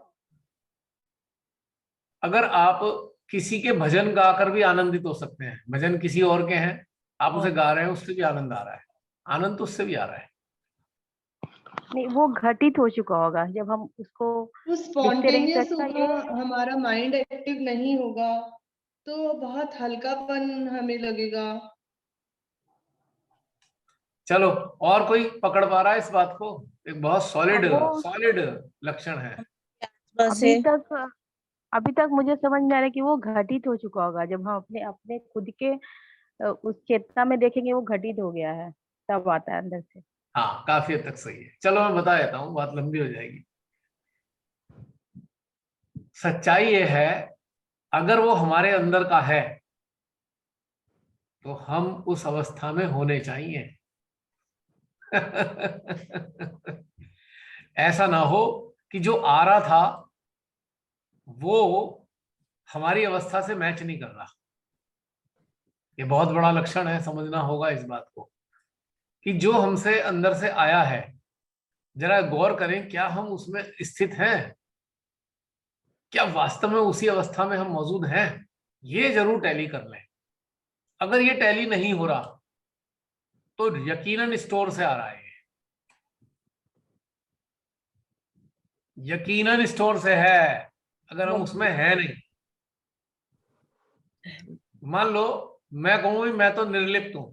अगर आप किसी के भजन गाकर भी आनंदित हो सकते हैं, भजन किसी और के हैं, आप उसे गा रहे हैं, उससे भी आनंद आ रहा है, आनंद तो उससे भी आ रहा है। नहीं, वो घटित हो चुका होगा जब हम उसको वो देखते रहेंगे तो स्पॉन्टेनियस अच्छा ये होगा, हमारा माइंड एक्टिव नहीं होगा, तो बहुत हल्कापन हमें लगेगा। चलो, और कोई पकड़ पा रहा है इस बात को? एक बहुत सॉलिड वो सॉलिड लक्षण है। बस है। अभी तक मुझे समझ में आ रहा है कि वो घटित हो चुका होगा जब हम अपने अपने खुद के उस चेतना में देखेंगे वो घटित हो गया है, तब आता है अंदर से। हाँ, काफी हद तक सही है। चलो मैं बता देता हूँ, बात लंबी हो जाएगी। सच्चाई ये है, अगर वो हमारे अंदर का है तो हम उस अवस्था में होने चाहिए। ऐसा ना हो कि जो आ रहा था वो हमारी अवस्था से मैच नहीं कर रहा। ये बहुत बड़ा लक्षण है, समझना होगा इस बात को कि जो हमसे अंदर से आया है, जरा गौर करें, क्या हम उसमें स्थित हैं? क्या वास्तव में उसी अवस्था में हम मौजूद हैं? ये जरूर टैली कर लें। अगर ये टैली नहीं हो रहा तो यकीनन स्टोर से आ रहा है, यकीनन स्टोर से है, अगर हम उसमें हैं नहीं। मान लो मैं कहूं भी मैं तो निर्लिप्त हूं,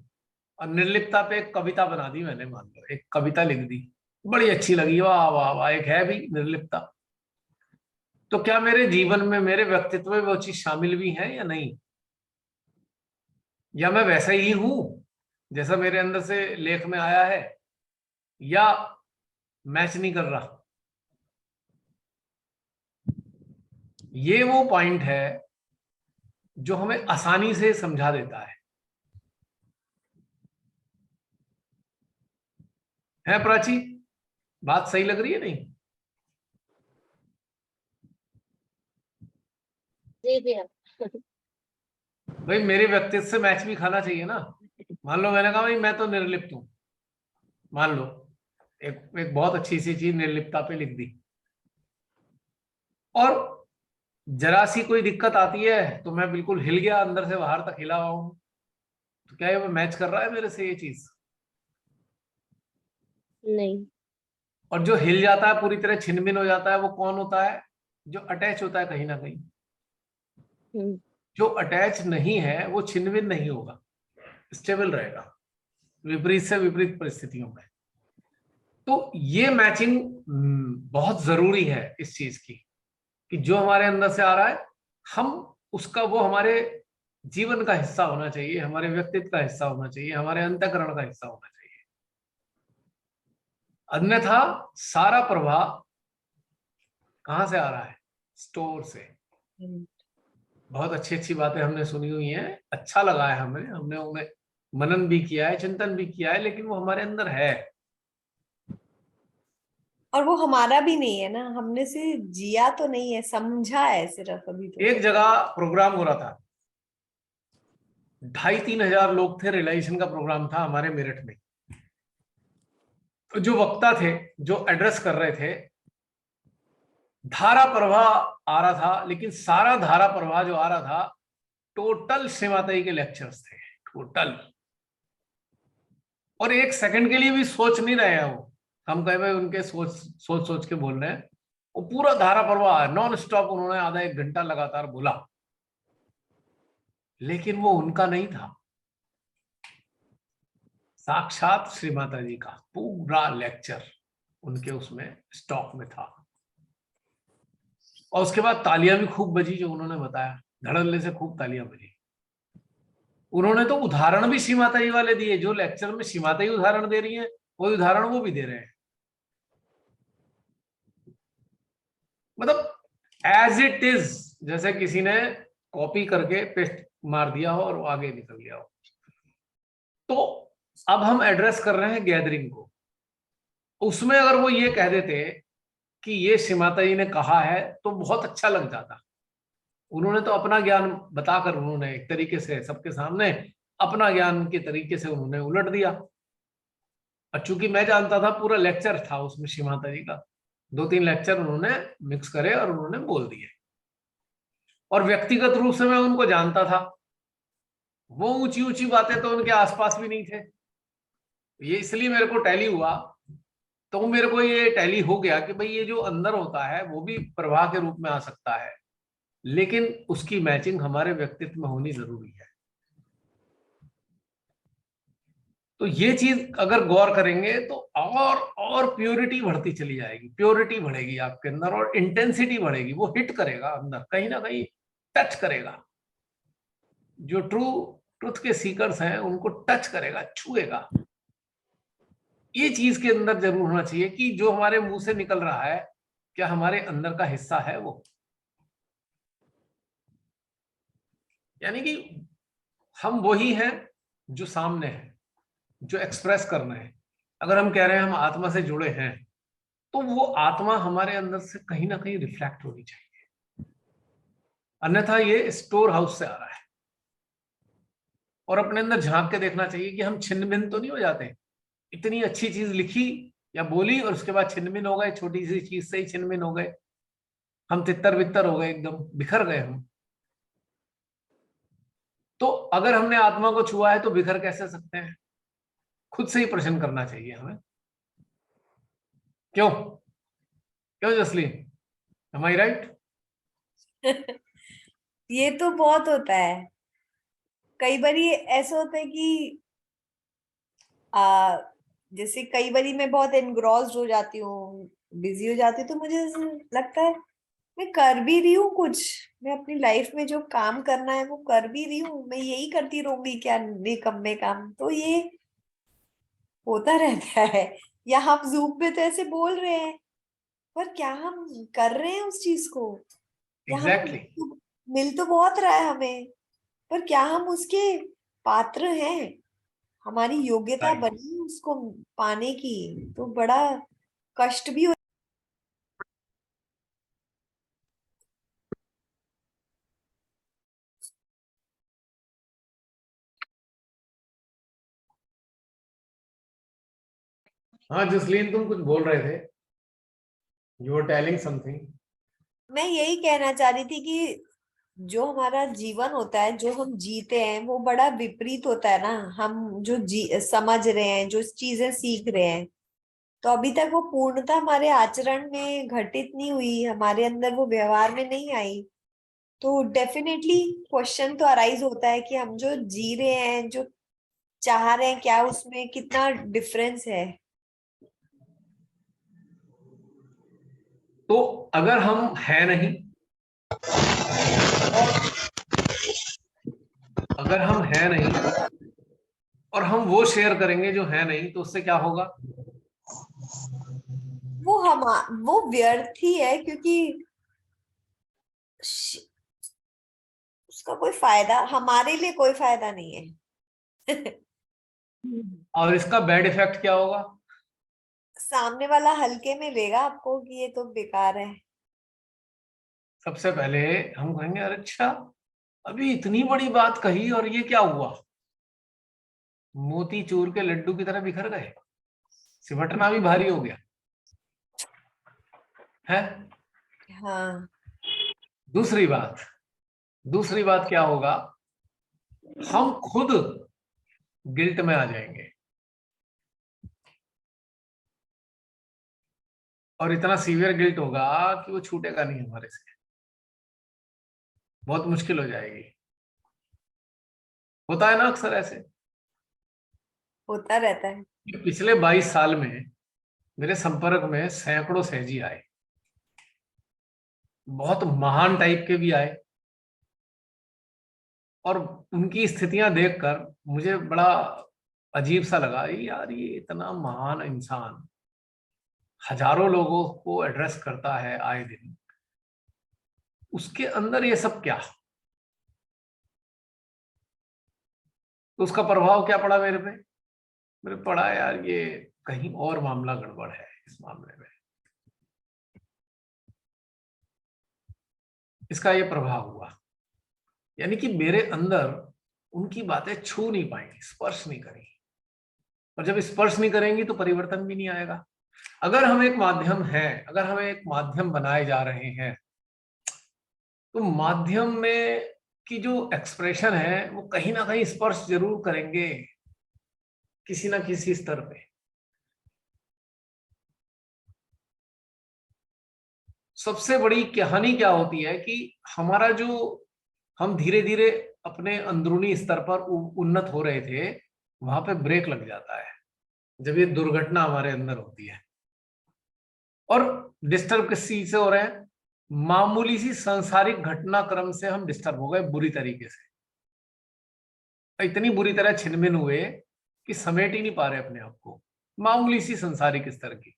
और निर्लिप्तता पे एक कविता बना दी मैंने, मान लो एक कविता लिख दी, बड़ी अच्छी लगी, वाह वाह वाह, एक है भी निर्लिप्तता, तो क्या मेरे जीवन में, मेरे व्यक्तित्व में वो चीज शामिल भी है या नहीं? या मैं वैसा ही हूं जैसा मेरे अंदर से लेख में आया है, या मैच नहीं कर रहा? ये वो पॉइंट है जो हमें आसानी से समझा देता है प्राची? बात सही लग रही है नहीं? जी भैया। भाई मेरे व्यक्तित्व से मैच भी खाना चाहिए ना। मान लो मैंने कहा भाई मैं तो निर्लिप्त हूं, मान लो एक बहुत अच्छी सी चीज निर्लिप्तता पे लिख दी, और जरा सी कोई दिक्कत आती है तो मैं बिल्कुल हिल गया, अंदर से बाहर तक हिला हुआ हूं, तो क्या ये मैच कर रहा है मेरे से ये चीज? नहीं। और जो हिल जाता है, पूरी तरह छिन-भिन हो जाता है, वो कौन होता है? जो अटैच होता है कहीं ना कहीं। हम्म। जो अटैच नहीं है वो छिन-भिन नहीं होगा, स्टेबल रहेगा विपरीत से विपरीत परिस्थितियों में। तो ये मैचिंग बहुत जरूरी है इस चीज की, कि जो हमारे अंदर से आ रहा है हम उसका, वो हमारे जीवन का हिस्सा होना चाहिए, हमारे व्यक्तित्व का हिस्सा होना चाहिए, हमारे अंतःकरण का हिस्सा होना चाहिए। अन्यथा सारा प्रभाव कहां से आ रहा है? स्टोर से। बहुत अच्छी अच्छी बातें हमने सुनी हुई हैं, अच्छा लगा है हमें, हमने उन्हें मनन भी किया है, चिंतन भी किया है, लेकिन वो हमारे अंदर है। और वो हमारा भी नहीं है ना, हमने से जिया तो नहीं है, समझा है सिर्फ अभी तो। एक जगह प्रोग्राम हो रहा था, 2,500-3,000 लोग थे, रियलाइजेशन का प्रोग्राम था हमारे मेरठ में। तो जो वक्ता थे, जो एड्रेस कर रहे थे, धारा प्रवाह आ रहा था, लेकिन सारा धारा प्रवाह जो आ रहा था टोटल श्रीमाता जी के लेक्चर्स थे, टोटल। और एक सेकंड के लिए भी सोच नहीं रहे हैं वो, हम कहे भाई उनके सोच सोच के बोल रहे हैं। वो पूरा धारा प्रवाह नॉन स्टॉप उन्होंने आधा 1 घंटा लगातार बोला, लेकिन वो उनका नहीं था, साक्षात श्री माता जी का पूरा लेक्चर उनके उसमें स्टॉक में था। और उसके बाद तालियां भी खूब बजी, जो उन्होंने बताया, धड़ल्ले से खूब तालियां बजी। उन्होंने तो उदाहरण भी श्री माता जी वाले दिए, जो लेक्चर में श्री माता जी उदाहरण दे रही है वही उदाहरण वो भी दे रहे हैं। मतलब एज इट इज, जैसे किसी ने कॉपी करके पेस्ट मार दिया हो और वो आगे निकल गया हो। तो अब हम एड्रेस कर रहे हैं गैदरिंग को, उसमें अगर वो ये कह देते कि ये श्री माता जी ने कहा है तो बहुत अच्छा लग जाता। उन्होंने तो अपना ज्ञान बताकर, उन्होंने एक तरीके से सबके सामने अपना ज्ञान के तरीके से उन्होंने उलट दिया। और चूंकि मैं जानता था पूरा लेक्चर था उसमें श्री माता जी का, 2-3 लेक्चर उन्होंने मिक्स करे और उन्होंने बोल दिए। और व्यक्तिगत रूप से मैं उनको जानता था, वो ऊंची ऊंची बातें तो उनके आसपास भी नहीं थे। ये इसलिए मेरे को टैली हुआ, तो मेरे को ये टैली हो गया कि भाई ये जो अंदर होता है वो भी प्रवाह के रूप में आ सकता है, लेकिन उसकी मैचिंग हमारे व्यक्तित्व में होनी जरूरी है। तो ये चीज अगर गौर करेंगे तो और प्योरिटी बढ़ती चली जाएगी, प्योरिटी बढ़ेगी आपके अंदर और इंटेंसिटी बढ़ेगी। वो हिट करेगा अंदर, कहीं ना कहीं टच करेगा। जो ट्रुथ के सीकर्स हैं उनको टच करेगा, छुएगा। ये चीज के अंदर जरूर होना चाहिए कि जो हमारे मुंह से निकल रहा है क्या हमारे अंदर का हिस्सा है वो। यानी कि हम वही हैं जो सामने है, जो एक्सप्रेस करना है। अगर हम कह रहे हैं हम आत्मा से जुड़े हैं, तो वो आत्मा हमारे अंदर से कहीं ना कहीं रिफ्लेक्ट होनी चाहिए, अन्यथा ये स्टोर हाउस से आ रहा है। और अपने अंदर झांक के देखना चाहिए कि हम छिन्न भिन्न तो नहीं हो जाते। इतनी अच्छी चीज लिखी या बोली और उसके बाद छिन्न भिन्न हो गए, छोटी सी चीज से ही छिन्न भिन्न हो गए, हम तितर बितर हो गए, एकदम बिखर गए हम। तो अगर हमने आत्मा को छुआ है तो बिखर कैसे सकते हैं? खुद से ही प्रश्न करना चाहिए हमें। क्यों क्यों जसलीन, एम आई राइट? ये तो बहुत होता है। कई बार ये ऐसा होता है कि जैसे कई बार मैं बहुत एनग्रॉस्ड हो जाती हूँ, बिजी हो जाती हूँ, तो मुझे ऐसा लगता है मैं कर भी रही हूँ कुछ, मैं अपनी लाइफ में जो काम करना है वो कर भी रही हूँ, मैं यही करती रहूंगी क्या निकम्मे काम। तो ये होता रहता है। या हम जूम पे तो ऐसे बोल रहे हैं, पर क्या हम कर रहे हैं उस चीज को? या हम एग्जैक्टली। मिल तो बहुत रहा है हमें, पर क्या हम उसके पात्र हैं? हमारी योग्यता राइट। बनी उसको पाने की, तो बड़ा कष्ट भी हो। हाँ जसलीन, तुम कुछ बोल रहे थे, यू वर टेलिंग समथिंग। मैं यही कहना चाह रही थी कि जो हमारा जीवन होता है, जो हम जीते हैं, वो बड़ा विपरीत होता है ना। हम जो समझ रहे हैं, जो चीजें सीख रहे हैं, तो अभी तक वो पूर्णता हमारे आचरण में घटित नहीं हुई, हमारे अंदर वो व्यवहार में नहीं आई। तो डेफिनेटली क्वेश्चन तो अराइज होता है कि हम जो जी रहे हैं, जो चाह रहे हैं, क्या उसमें कितना डिफरेंस है। तो अगर हम है नहीं, अगर हम है नहीं और हम वो शेयर करेंगे जो है नहीं, तो उससे क्या होगा? वो व्यर्थ ही है, क्योंकि उसका कोई फायदा, हमारे लिए कोई फायदा नहीं है। और इसका बैड इफेक्ट क्या होगा? सामने वाला हल्के में लेगा आपको कि ये तो बेकार है। सबसे पहले हम कहेंगे अरे अच्छा, अभी इतनी बड़ी बात कही और ये क्या हुआ, मोती चूर के लड्डू की तरह बिखर गए। सिमटना भी भारी हो गया है। हाँ। दूसरी बात क्या होगा, हम खुद गिल्ट में आ जाएंगे और इतना सीवियर गिल्ट होगा कि वो छूटेगा नहीं हमारे से, बहुत मुश्किल हो जाएगी। होता है ना अक्सर ऐसे। होता रहता है। पिछले 22 साल में मेरे संपर्क में सैकड़ों सहजी आए, बहुत महान टाइप के भी आए, और उनकी स्थितियां देखकर मुझे बड़ा अजीब सा लगा, यार ये इतना महान इंसान हजारों लोगों को एड्रेस करता है आए दिन, उसके अंदर ये सब क्या। तो उसका प्रभाव क्या पड़ा मेरे पे? मेरे पड़ा यार ये कहीं और मामला गड़बड़ है इस मामले में, इसका ये प्रभाव हुआ। यानी कि मेरे अंदर उनकी बातें छू नहीं पाएंगी, स्पर्श नहीं करेंगी, और जब स्पर्श नहीं करेंगी तो परिवर्तन भी नहीं आएगा। अगर हम एक माध्यम हैं, अगर हम एक माध्यम बनाए जा रहे हैं, तो माध्यम में की जो एक्सप्रेशन है वो कहीं ना कहीं स्पर्श जरूर करेंगे किसी ना किसी स्तर पे। सबसे बड़ी कहानी क्या होती है कि हमारा जो, हम धीरे धीरे अपने अंदरूनी स्तर पर उन्नत हो रहे थे, वहां पे ब्रेक लग जाता है जब ये दुर्घटना हमारे अंदर होती है। और डिस्टर्ब किस चीज से हो रहे हैं? मामूली सी सांसारिक घटनाक्रम से हम डिस्टर्ब हो गए बुरी तरीके से, इतनी बुरी तरह छिनभिन हुए कि समेट ही नहीं पा रहे अपने आप को, मामूली सी सांसारिक स्तर की।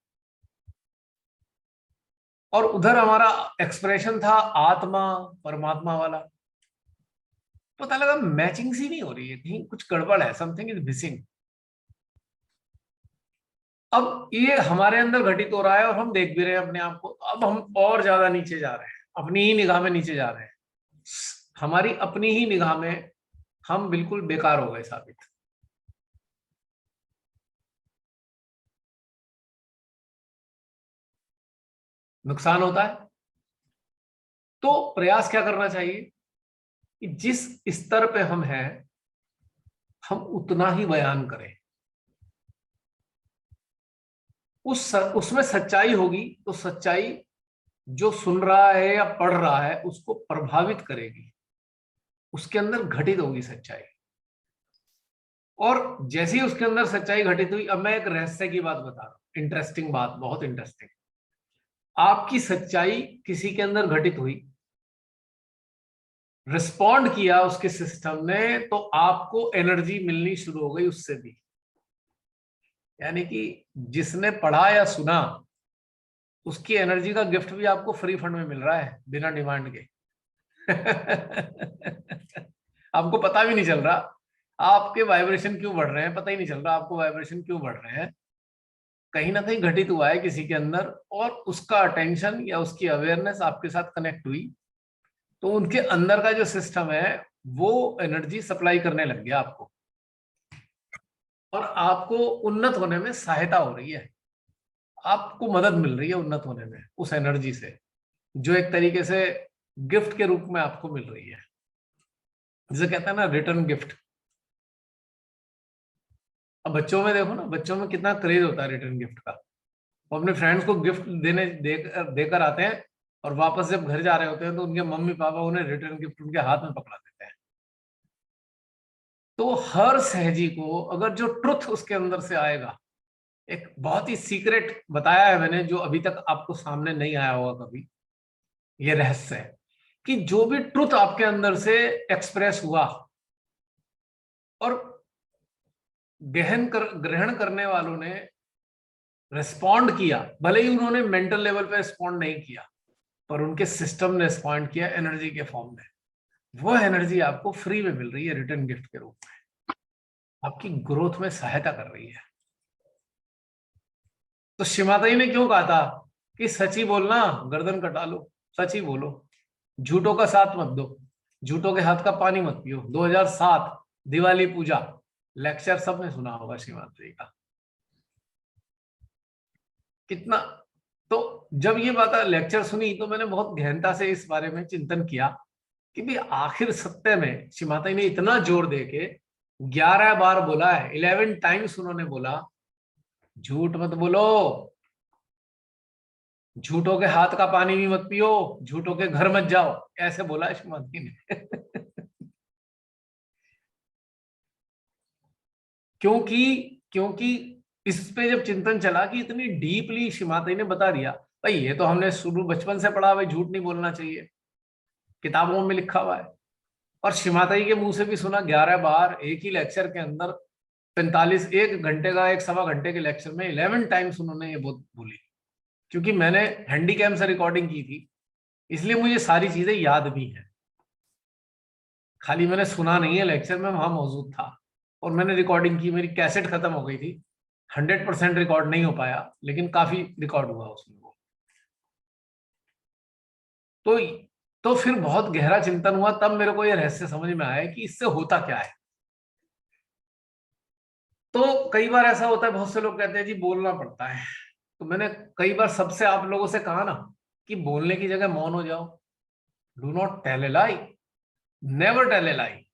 और उधर हमारा एक्सप्रेशन था आत्मा परमात्मा वाला। पता लगा मैचिंग सी नहीं हो रही है, कहीं कुछ गड़बड़ है, समथिंग इज मिसिंग। अब ये हमारे अंदर घटित हो रहा है और हम देख भी रहे हैं अपने आप को। अब हम और ज्यादा नीचे जा रहे हैं, अपनी ही निगाह में नीचे जा रहे हैं, हमारी अपनी ही निगाह में हम बिल्कुल बेकार हो गए साबित। नुकसान होता है। तो प्रयास क्या करना चाहिए कि जिस स्तर पे हम हैं हम उतना ही बयान करें। उसमें सच्चाई होगी तो सच्चाई जो सुन रहा है या पढ़ रहा है उसको प्रभावित करेगी, उसके अंदर घटित होगी सच्चाई। और जैसे ही उसके अंदर सच्चाई घटित हुई, अब मैं एक रहस्य की बात बता रहा हूं, इंटरेस्टिंग बात, बहुत इंटरेस्टिंग। आपकी सच्चाई किसी के अंदर घटित हुई, रिस्पॉन्ड किया उसके सिस्टम ने, तो आपको एनर्जी मिलनी शुरू हो गई उससे भी। यानी कि जिसने पढ़ा या सुना उसकी एनर्जी का गिफ्ट भी आपको फ्री फंड में मिल रहा है बिना डिमांड के। आपको पता भी नहीं चल रहा आपके वाइब्रेशन क्यों बढ़ रहे हैं, पता ही नहीं चल रहा आपको वाइब्रेशन क्यों बढ़ रहे हैं। कहीं ना कहीं घटित हुआ है किसी के अंदर, और उसका अटेंशन या उसकी अवेयरनेस आपके साथ कनेक्ट हुई, तो उनके अंदर का जो सिस्टम है वो एनर्जी सप्लाई करने लग गया आपको, और आपको उन्नत होने में सहायता हो रही है, आपको मदद मिल रही है उन्नत होने में उस एनर्जी से, जो एक तरीके से गिफ्ट के रूप में आपको मिल रही है, जिसे कहते हैं ना रिटर्न गिफ्ट। अब बच्चों में देखो ना, बच्चों में कितना क्रेज होता है रिटर्न गिफ्ट का। वो अपने फ्रेंड्स को गिफ्ट देकर आते हैं, और वापस जब घर जा रहे होते हैं तो उनके मम्मी पापा उन्हें रिटर्न गिफ्ट उनके हाथ में पकड़ा देते हैं। तो हर सहजी को अगर जो ट्रुथ उसके अंदर से आएगा, एक बहुत ही सीक्रेट बताया है मैंने जो अभी तक आपको सामने नहीं आया होगा कभी, ये रहस्य है कि जो भी ट्रुथ आपके अंदर से एक्सप्रेस हुआ और ग्रहण करने वालों ने रिस्पॉन्ड किया, भले ही उन्होंने मेंटल लेवल पे रिस्पॉन्ड नहीं किया, पर उनके सिस्टम ने रिस्पॉन्ड किया एनर्जी के फॉर्म में, वो एनर्जी आपको फ्री में मिल रही है रिटर्न गिफ्ट के रूप में, आपकी ग्रोथ में सहायता कर रही है। तो शिमाताई ने क्यों कहा था कि सच ही बोलना, गर्दन कटा लो, सच ही बोलो, झूठों का साथ मत दो, झूठों के हाथ का पानी मत पियो। 2007 दिवाली पूजा लेक्चर सबने सुना होगा शिमाताई का। कितना। तो जब ये बात लेक्चर सुनी तो मैंने बहुत गहनता से इस बारे में चिंतन किया कि भाई आखिर सत्य में श्री माता जी ने इतना जोर दे के 11 बार बोला है, 11 टाइम्स उन्होंने बोला झूठ मत बोलो, झूठों के हाथ का पानी भी मत पियो, झूठों के घर मत जाओ, ऐसे बोला है श्री माता जी ने। क्योंकि इस पे जब चिंतन चला कि इतनी डीपली श्री माता जी ने बता दिया, भाई ये तो हमने शुरू बचपन से पढ़ा, भाई झूठ नहीं बोलना चाहिए, किताबों में लिखा हुआ है, और श्री माता जी के मुंह से भी सुना 11 बार एक ही लेक्चर के अंदर। 45 एक घंटे का, एक सवा घंटे के लेक्चर में 11 टाइम्स उन्होंने ये बोली। क्योंकि मैंने हैंडीकैम से रिकॉर्डिंग की थी, इसलिए मुझे सारी चीजें याद भी हैं। खाली मैंने सुना नहीं है, लेक्चर में वहां मौजूद था और मैंने रिकॉर्डिंग की। मेरी कैसेट खत्म हो गई थी, 100% रिकॉर्ड नहीं हो पाया, लेकिन काफी रिकॉर्ड हुआ उसमें वो। तो फिर बहुत गहरा चिंतन हुआ, तब मेरे को ये रहस्य समझ में आया कि इससे होता क्या है। तो कई बार ऐसा होता है, बहुत से लोग कहते हैं जी बोलना पड़ता है, तो मैंने कई बार सबसे आप लोगों से कहा ना कि बोलने की जगह मौन हो जाओ। Do not tell a lie, never tell a lie,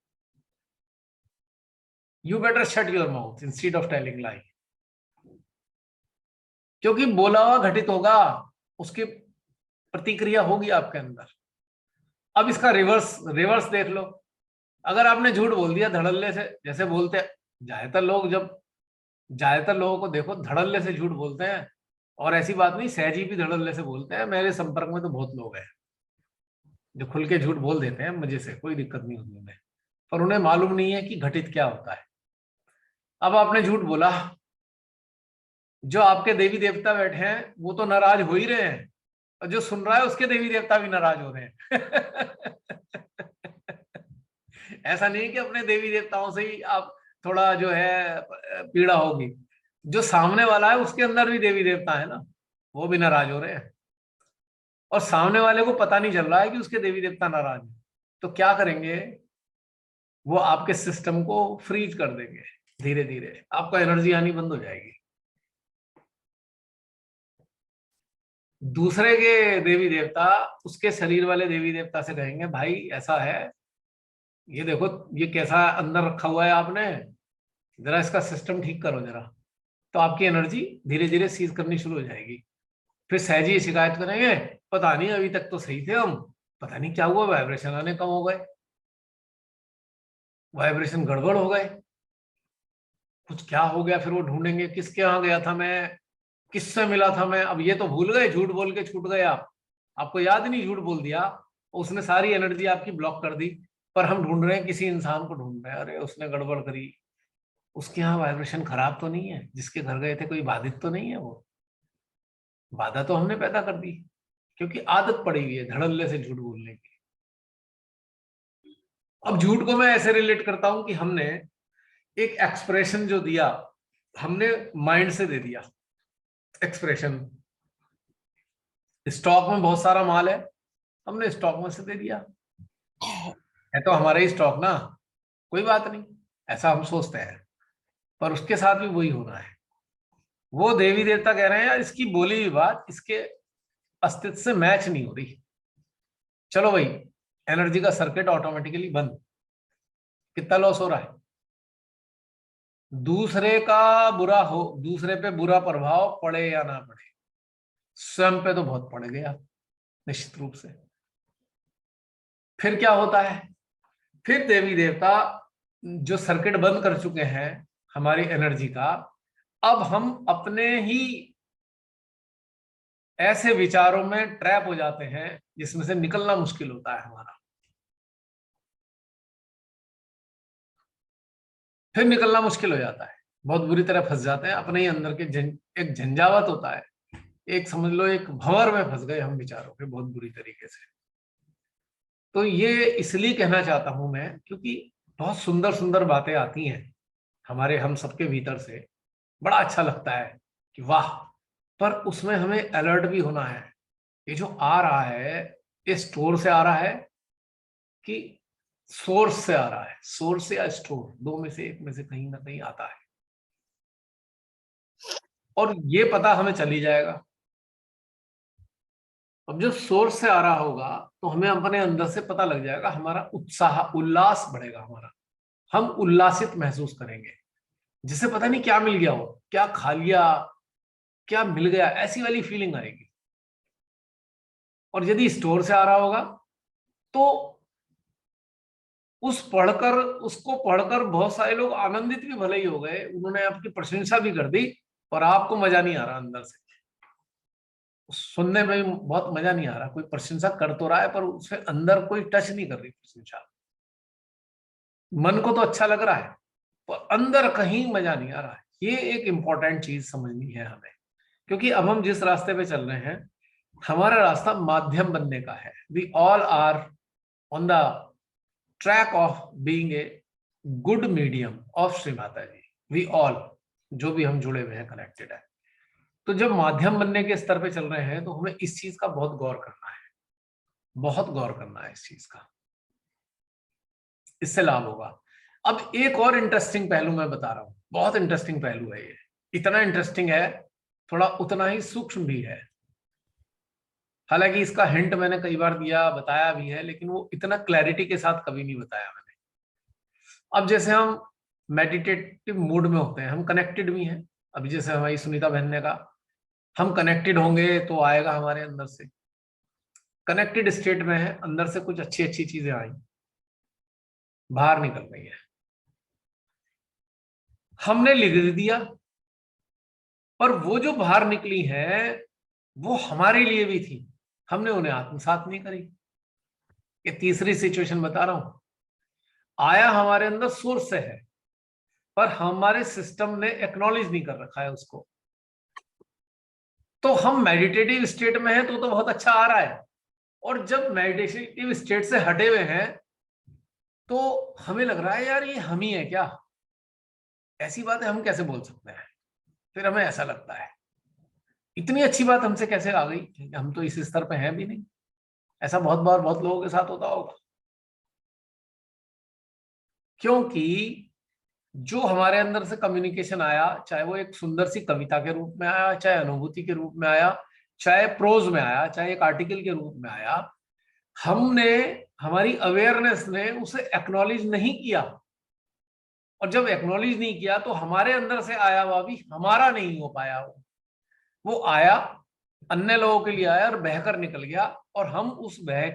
you better shut your mouth instead of telling lie. क्योंकि बोला हुआ घटित होगा, उसकी प्रतिक्रिया होगी आपके अंदर। अब इसका रिवर्स देख लो। अगर आपने झूठ बोल दिया धड़ल्ले से, जैसे बोलते हैं ज्यादातर लोगों को देखो धड़ल्ले से झूठ बोलते हैं, और ऐसी बात नहीं सहजी भी धड़ल्ले से बोलते हैं। मेरे संपर्क में तो बहुत लोग हैं जो खुल के झूठ बोल देते हैं, मुझे से कोई दिक्कत नहीं होती उन्हें, पर उन्हें मालूम नहीं है कि घटित क्या होता है। अब आपने झूठ बोला, जो आपके देवी देवता बैठे हैं वो तो नाराज हो ही रहे हैं, और जो सुन रहा है उसके देवी देवता भी नाराज हो रहे हैं। ऐसा नहीं कि अपने देवी देवताओं से ही आप थोड़ा जो है पीड़ा होगी, जो सामने वाला है उसके अंदर भी देवी देवता है ना, वो भी नाराज हो रहे हैं, और सामने वाले को पता नहीं चल रहा है कि उसके देवी देवता नाराज है। तो क्या करेंगे, वो आपके सिस्टम को फ्रीज कर देंगे, धीरे धीरे आपका एनर्जी आनी बंद हो जाएगी। दूसरे के देवी देवता उसके शरीर वाले देवी देवता से कहेंगे भाई ऐसा है, ये देखो ये कैसा अंदर रखा हुआ है आपने, जरा इसका सिस्टम ठीक करो जरा। तो आपकी एनर्जी धीरे धीरे सीज करनी शुरू हो जाएगी। फिर सहजी शिकायत करेंगे, पता नहीं अभी तक तो सही थे हम, पता नहीं क्या हुआ, वाइब्रेशन आने कम हो गए, वाइब्रेशन गड़बड़ हो गए, कुछ क्या हो गया। फिर वो ढूंढेंगे किसके यहाँ गया था मैं, किससे मिला था मैं, अब ये तो भूल गए, झूठ बोल के छूट गए आप, आपको याद नहीं, झूठ बोल दिया, उसने सारी एनर्जी आपकी ब्लॉक कर दी। पर हम ढूंढ रहे हैं, किसी इंसान को ढूंढ रहे हैं, अरे उसने गड़बड़ करी, उसके यहाँ वाइब्रेशन खराब तो नहीं है, जिसके घर गए थे कोई बाधित तो नहीं है, वो बाधा तो हमने पैदा कर दी, क्योंकि आदत पड़ी हुई है धड़ल्ले से झूठ बोलने की। अब झूठ को मैं ऐसे रिलेट करता हूं कि हमने एक एक्सप्रेशन जो दिया, हमने माइंड से दे दिया एक्सप्रेशन। स्टॉक में बहुत सारा माल है, हमने स्टॉक में से दे दिया, है तो हमारा ही स्टॉक ना, कोई बात नहीं, ऐसा हम सोचते हैं। पर उसके साथ भी वही होना है। वो देवी देवता कह रहे हैं यार इसकी बोली हुई बात इसके अस्तित्व से मैच नहीं हो रही, चलो भाई एनर्जी का सर्किट ऑटोमेटिकली बंद। कितना लॉस हो रहा है, दूसरे का बुरा हो, दूसरे पे बुरा प्रभाव पड़े या ना पड़े, स्वयं पे तो बहुत पड़ गया निश्चित रूप से। फिर क्या होता है, फिर देवी देवता जो सर्किट बंद कर चुके हैं हमारी एनर्जी का, अब हम अपने ही ऐसे विचारों में ट्रैप हो जाते हैं जिसमें से निकलना मुश्किल होता है हमारा। फिर निकलना मुश्किल हो जाता है, बहुत बुरी तरह फंस जाते हैं अपने ही अंदर के एक झंझावत होता है, एक समझ लो एक भंवर में फंस गए हम विचारों के बहुत बुरी तरीके से। तो ये इसलिए कहना चाहता हूं मैं क्योंकि बहुत सुंदर सुंदर बातें आती हैं हमारे हम सबके भीतर से, बड़ा अच्छा लगता है कि वाह, पर उसमें हमें अलर्ट भी होना है। ये जो आ रहा है ये स्टोर से आ रहा है कि सोर्स से आ रहा है, सोर्स या स्टोर, दो में से एक में से कहीं ना कहीं आता है। और ये पता हमें चल ही जाएगा। अब जब सोर्स से आ रहा होगा तो हमें अपने अंदर से पता लग जाएगा, हमारा उत्साह उल्लास बढ़ेगा, हमारा हम उल्लासित महसूस करेंगे, जिसे पता नहीं क्या मिल गया हो, क्या खा लिया, क्या मिल गया, ऐसी वाली फीलिंग आएगी। और यदि स्टोर से आ रहा होगा तो उसको पढ़कर बहुत सारे लोग आनंदित भी भले ही हो गए, उन्होंने आपकी प्रशंसा भी कर दी, और आपको मजा नहीं आ रहा अंदर से, सुनने में भी बहुत मजा नहीं आ रहा। कोई प्रशंसा कर तो रहा है पर उससे अंदर कोई टच नहीं कर रही प्रशंसा। मन को तो अच्छा लग रहा है पर अंदर कहीं मजा नहीं आ रहा है। ये एक इंपॉर्टेंट चीज समझनी है हमें, क्योंकि अब हम जिस रास्ते पे चल रहे हैं, हमारा रास्ता माध्यम बनने का है। We all are on the track of being a good medium of Shri Mata ji. We all, जो भी हम जुड़े हुए हैं, कनेक्टेड है। तो जब माध्यम बनने के स्तर पे चल रहे हैं तो हमें इस चीज का बहुत गौर करना है, बहुत गौर करना है इस चीज का, इससे लाभ होगा। अब एक और इंटरेस्टिंग पहलू मैं बता रहा हूं, बहुत इंटरेस्टिंग पहलू है ये। इतना इंटरेस्टिंग है, थोड़ा उतना ही सूक्ष्म भी है। हालांकि इसका हिंट मैंने कई बार दिया, बताया भी है, लेकिन वो इतना क्लैरिटी के साथ कभी नहीं बताया मैंने। अब जैसे हम मेडिटेटिव मूड में होते हैं, हम कनेक्टेड भी हैं। अभी जैसे हमारी सुनीता बहन ने कहा, हम कनेक्टेड होंगे तो आएगा हमारे अंदर से, कनेक्टेड स्टेट में है, अंदर से कुछ अच्छी अच्छी चीजें आई, बाहर निकल रही है। हमने लिख दिया, पर वो जो बाहर निकली है वो हमारे लिए भी थी, हमने उन्हें आत्मसात नहीं करी। ये तीसरी सिचुएशन बता रहा हूं। आया हमारे अंदर सोर्स से है, पर हमारे सिस्टम ने एक्नॉलेज नहीं कर रखा है उसको। तो हम मेडिटेटिव स्टेट में हैं तो बहुत अच्छा आ रहा है, और जब मेडिटेटिव स्टेट से हटे हुए हैं तो हमें लग रहा है यार ये हम ही है क्या, ऐसी बातें हम कैसे बोल सकते हैं। फिर हमें ऐसा लगता है इतनी अच्छी बात हमसे कैसे आ गई, हम तो इस स्तर पे हैं भी नहीं। ऐसा बहुत बार बहुत लोगों के साथ होता होगा, क्योंकि जो हमारे अंदर से कम्युनिकेशन आया, चाहे वो एक सुंदर सी कविता के रूप में आया, चाहे अनुभूति के रूप में आया, चाहे प्रोज में आया, चाहे एक आर्टिकल के रूप में आया, हमने, हमारी अवेयरनेस ने उसे एक्नॉलेज नहीं किया। और जब एक्नॉलेज नहीं किया तो हमारे अंदर से आया हुआ भी हमारा नहीं हो पाया। वो आया, अन्य लोगों के लिए आया और बहकर निकल गया, और हम उस बह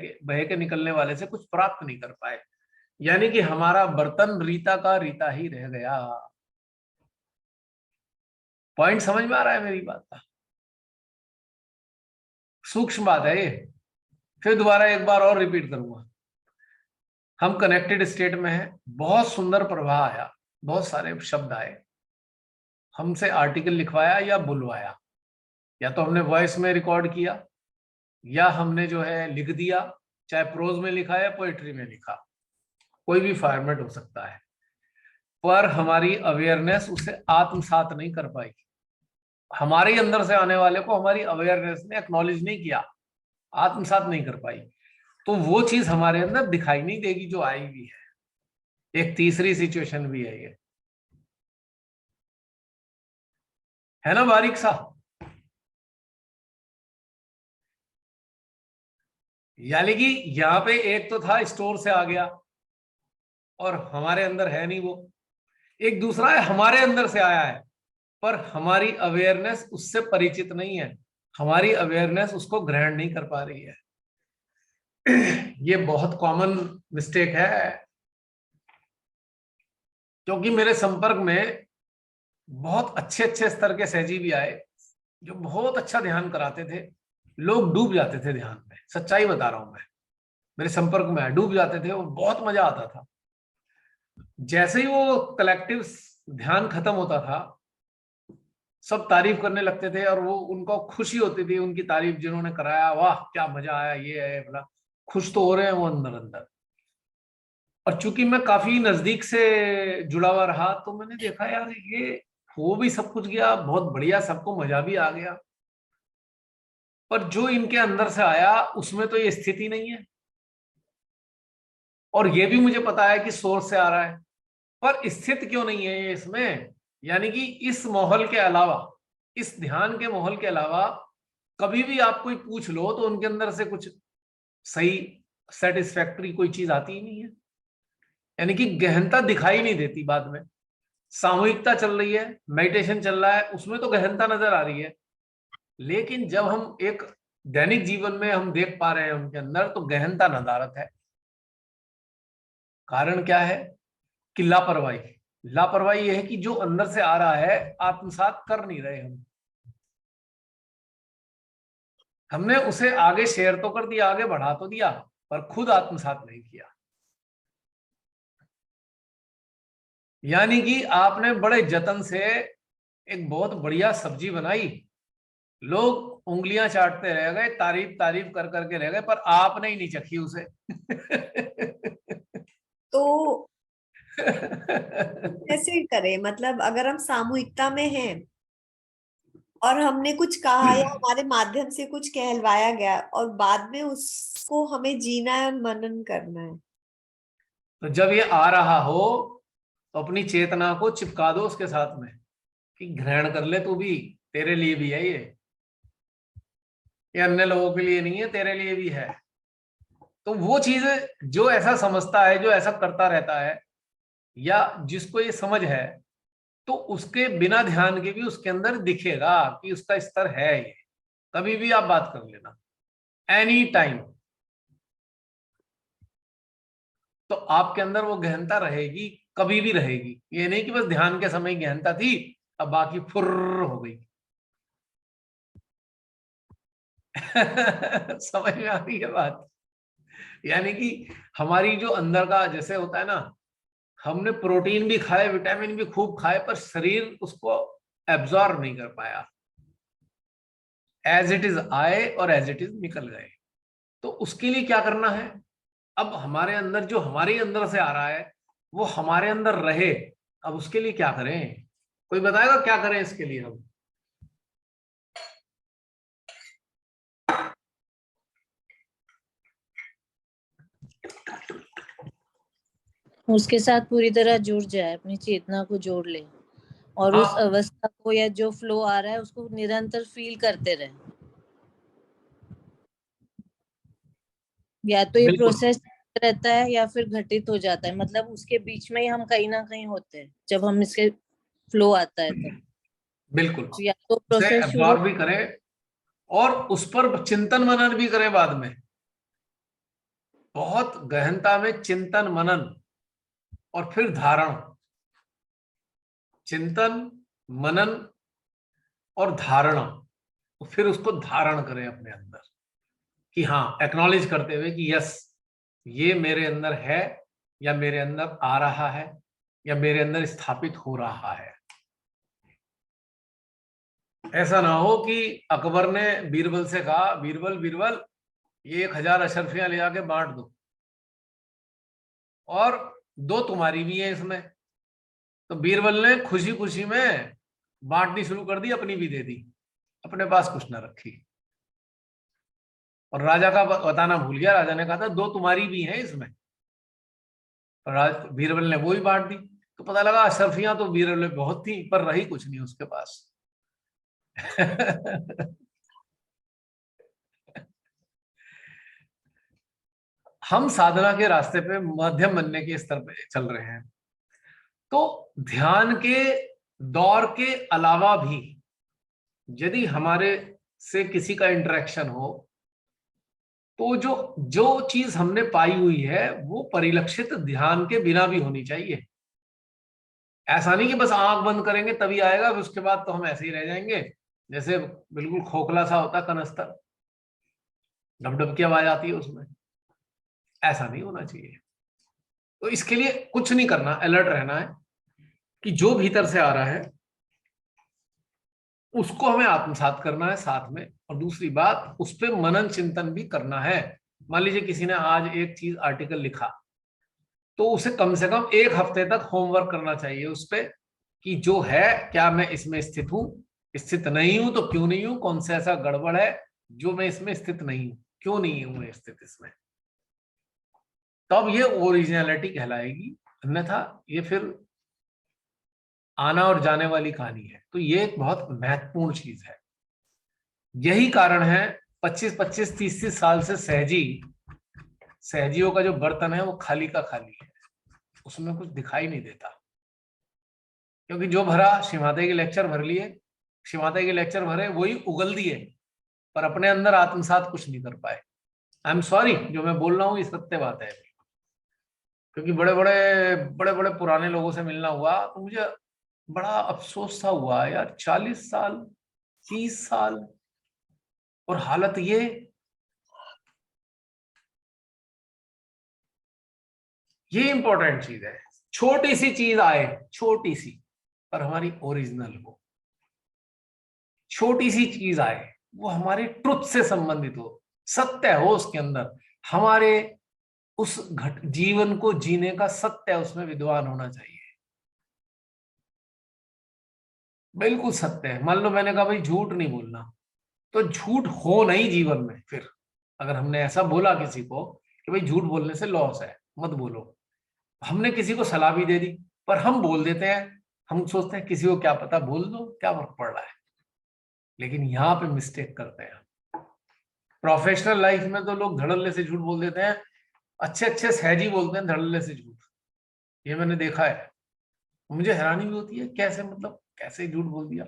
के निकलने वाले से कुछ प्राप्त नहीं कर पाए। यानी कि हमारा बर्तन रीता का रीता ही रह गया। पॉइंट समझ में आ रहा है मेरी बात का? सूक्ष्म बात है ये। फिर दोबारा एक बार और रिपीट करूंगा। हम कनेक्टेड स्टेट में हैं, बहुत सुंदर प्रवाह आया, बहुत सारे शब्द आए, हमसे आर्टिकल लिखवाया या बुलवाया, या तो हमने वॉइस में रिकॉर्ड किया, या हमने जो है लिख दिया, चाहे प्रोज में लिखा या पोएट्री में लिखा, कोई भी फॉर्मेट हो सकता है, पर हमारी अवेयरनेस उसे आत्मसात नहीं कर पाई। हमारे अंदर से आने वाले को हमारी अवेयरनेस ने एक्नॉलेज नहीं किया, आत्मसात नहीं कर पाई, तो वो चीज हमारे अंदर दिखाई नहीं देगी जो आई भी है। एक तीसरी सिचुएशन भी है ये, है ना बारीक सा? यानी कि यहाँ पे एक तो था स्टोर से आ गया और हमारे अंदर है नहीं वो, एक दूसरा है हमारे अंदर से आया है पर हमारी अवेयरनेस उससे परिचित नहीं है, हमारी अवेयरनेस उसको ग्रहण नहीं कर पा रही है। ये बहुत कॉमन मिस्टेक है, क्योंकि मेरे संपर्क में बहुत अच्छे अच्छे स्तर के सहजी भी आए जो बहुत अच्छा ध्यान कराते थे, लोग डूब जाते थे ध्यान में, सच्चाई बता रहा हूं मैं, मेरे संपर्क में आए डूब जाते थे, वो बहुत मजा आता था। जैसे ही वो कलेक्टिव ध्यान खत्म होता था, सब तारीफ करने लगते थे और वो उनको खुशी होती थी उनकी तारीफ, जिन्होंने कराया, वाह क्या मजा आया, ये है बोला, खुश तो हो रहे हैं वो अंदर अंदर। और चूंकि मैं काफी नजदीक से जुड़ा हुआ रहा तो मैंने देखा यार ये हो भी सब कुछ गया, बहुत बढ़िया, सबको मजा भी आ गया, पर जो इनके अंदर से आया उसमें तो ये स्थिति नहीं है। और ये भी मुझे पता है कि सोर्स से आ रहा है, पर स्थित क्यों नहीं है ये इसमें, यानी कि इस माहौल के अलावा इस ध्यान के माहौल के अलावा कभी भी आप कोई पूछ लो तो उनके अंदर से कुछ सही सेटिस्फैक्टरी कोई चीज आती ही नहीं है, यानी कि गहनता दिखाई नहीं देती। बाद में सामूहिकता चल रही है, मेडिटेशन चल रहा है, उसमें तो गहनता नजर आ रही है, लेकिन जब हम एक दैनिक जीवन में हम देख पा रहे हैं उनके अंदर, तो गहनता नदारत है। कारण क्या है कि लापरवाही। लापरवाही यह है कि जो अंदर से आ रहा है आत्मसात कर नहीं रहे हम। हमने उसे आगे शेयर तो कर दिया, आगे बढ़ा तो दिया, पर खुद आत्मसात नहीं किया। यानी कि आपने बड़े जतन से एक बहुत बढ़िया सब्जी बनाई, लोग उंगलियां चाटते रह गए, तारीफ तारीफ कर करके रह गए, पर आपने ही नहीं चखी उसे। तो कैसे करें? मतलब अगर हम सामूहिकता में हैं और हमने कुछ कहा या हमारे माध्यम से कुछ कहलवाया गया और बाद में उसको हमें जीना है और मनन करना है, तो जब ये आ रहा हो तो अपनी चेतना को चिपका दो उसके साथ में कि ग्रहण कर ले तू भी, तेरे लिए भी है ये अन्य लोगों के लिए नहीं है, तेरे लिए भी है। तो वो चीज जो ऐसा समझता है, जो ऐसा करता रहता है, या जिसको ये समझ है, तो उसके बिना ध्यान के भी उसके अंदर दिखेगा कि उसका स्तर है ये। कभी भी आप बात कर लेना, एनी टाइम, तो आपके अंदर वो गहनता रहेगी, कभी भी रहेगी। ये नहीं कि बस ध्यान के समय गहनता थी अब बाकी फुर्र हो गई। समझ में आ रही है बात? यानी कि हमारी जो अंदर का जैसे होता है ना, हमने प्रोटीन भी खाए, विटामिन भी खूब खाए, पर शरीर उसको एब्जॉर्ब नहीं कर पाया। एज इट इज आए और एज इट इज निकल गए। तो उसके लिए क्या करना है? अब हमारे अंदर जो हमारे अंदर से आ रहा है वो हमारे अंदर रहे। अब उसके लिए क्या करें? कोई बताएगा क्या करें इसके लिए हम? उसके साथ पूरी तरह जुड़ जाए, अपनी चेतना को जोड़ ले और उस हाँ, अवस्था को या जो फ्लो आ रहा है उसको निरंतर फील करते रहे। या तो ये बिल्कुल प्रोसेस रहता है या फिर घटित हो जाता है, मतलब उसके बीच में ही हम कहीं ना कहीं होते हैं जब हम इसके फ्लो आता है तब। बिल्कुल। तो या तो उसे प्रोसेस शुरू, एब्जॉर्ब भी करें और उस पर चिंतन मनन भी करें बाद में, बहुत गहनता में चिंतन मनन, और फिर धारण। चिंतन, मनन और धारणा, तो फिर उसको धारण करें अपने अंदर कि हाँ, एक्नॉलेज करते हुए कि यस, ये मेरे अंदर है, या मेरे अंदर आ रहा है, या मेरे अंदर स्थापित हो रहा है। ऐसा ना हो कि अकबर ने बीरबल से कहा, बीरबल बीरबल ये 1000 अशरफियां ले आके बांट दो, और 2 तुम्हारी भी है इसमें। तो बीरबल ने खुशी खुशी में बांटनी शुरू कर दी, अपनी भी दे दी, अपने पास कुछ ना रखी। और राजा का बताना भूल गया, राजा ने कहा था 2 तुम्हारी भी हैं इसमें। और बीरबल ने वो ही बांट दी। तो पता लगा अशरफियां तो बीरबल में बहुत थी, पर रही कुछ नहीं उसके पास। हम साधना के रास्ते पे मध्यम बनने के स्तर पे चल रहे हैं। तो ध्यान के दौर के अलावा भी यदि हमारे से किसी का इंटरेक्शन हो, तो जो जो चीज हमने पाई हुई है वो परिलक्षित ध्यान के बिना भी होनी चाहिए। ऐसा नहीं कि बस आंख बंद करेंगे तभी आएगा, फिर उसके बाद तो हम ऐसे ही रह जाएंगे, जैसे बिल्कुल खोखला सा होता कनस्तर, डब की आवाज आती है उसमें। ऐसा नहीं होना चाहिए। तो इसके लिए कुछ नहीं करना, अलर्ट रहना है कि जो भीतर से आ रहा है उसको हमें आत्मसात करना है साथ में। और दूसरी बात, उस पर मनन चिंतन भी करना है। मान लीजिए किसी ने आज एक चीज आर्टिकल लिखा, तो उसे कम से कम 1 हफ्ते तक होमवर्क करना चाहिए उस पर कि जो है क्या मैं इसमें स्थित हूं, स्थित नहीं हूं तो क्यों नहीं हूं, कौन सा ऐसा गड़बड़ है जो मैं इसमें स्थित नहीं हूं, क्यों नहीं हूं मैं स्थित इसमें। तब ये ओरिजिनलिटी कहलाएगी, अन्यथा ये फिर आना और जाने वाली कहानी है। तो ये एक बहुत महत्वपूर्ण चीज है। यही कारण है 25-25, 30-30 साल से सहजियों का जो बर्तन है वो खाली का खाली है, उसमें कुछ दिखाई नहीं देता। क्योंकि जो भरा शिमाते के लेक्चर भर लिए, शिमाते के लेक्चर भरे, वही उगल दिए, पर अपने अंदर आत्मसात कुछ नहीं कर पाए। आई एम सॉरी, जो मैं बोल रहा हूँ ये सत्य बात है। क्योंकि बड़े बड़े पुराने लोगों से मिलना हुआ तो मुझे बड़ा अफसोस सा हुआ यार, 40 साल 30 साल और हालत ये इंपॉर्टेंट चीज है। छोटी सी चीज आए, छोटी सी, पर हमारी ओरिजिनल हो। छोटी सी चीज आए, वो हमारे ट्रुथ से संबंधित हो, सत्य हो उसके अंदर, हमारे उस जीवन को जीने का सत्य उसमें विद्वान होना चाहिए। बिल्कुल सत्य है। मान लो मैंने कहा भाई झूठ नहीं बोलना, तो झूठ हो नहीं जीवन में। फिर अगर हमने ऐसा बोला किसी को कि भाई झूठ बोलने से लॉस है, मत बोलो, हमने किसी को सलाह भी दे दी, पर हम बोल देते हैं। हम सोचते हैं किसी को क्या पता, बोल दो, क्या फर्क पड़ रहा है। लेकिन यहाँ पे मिस्टेक करते हैं। प्रोफेशनल लाइफ में तो लोग धड़ल्ले से झूठ बोल देते हैं, अच्छे सहजी बोलते हैं धड़ल्ले से झूठ। ये मैंने देखा है। मुझे हैरानी भी होती है, कैसे, मतलब कैसे झूठ बोल दिया।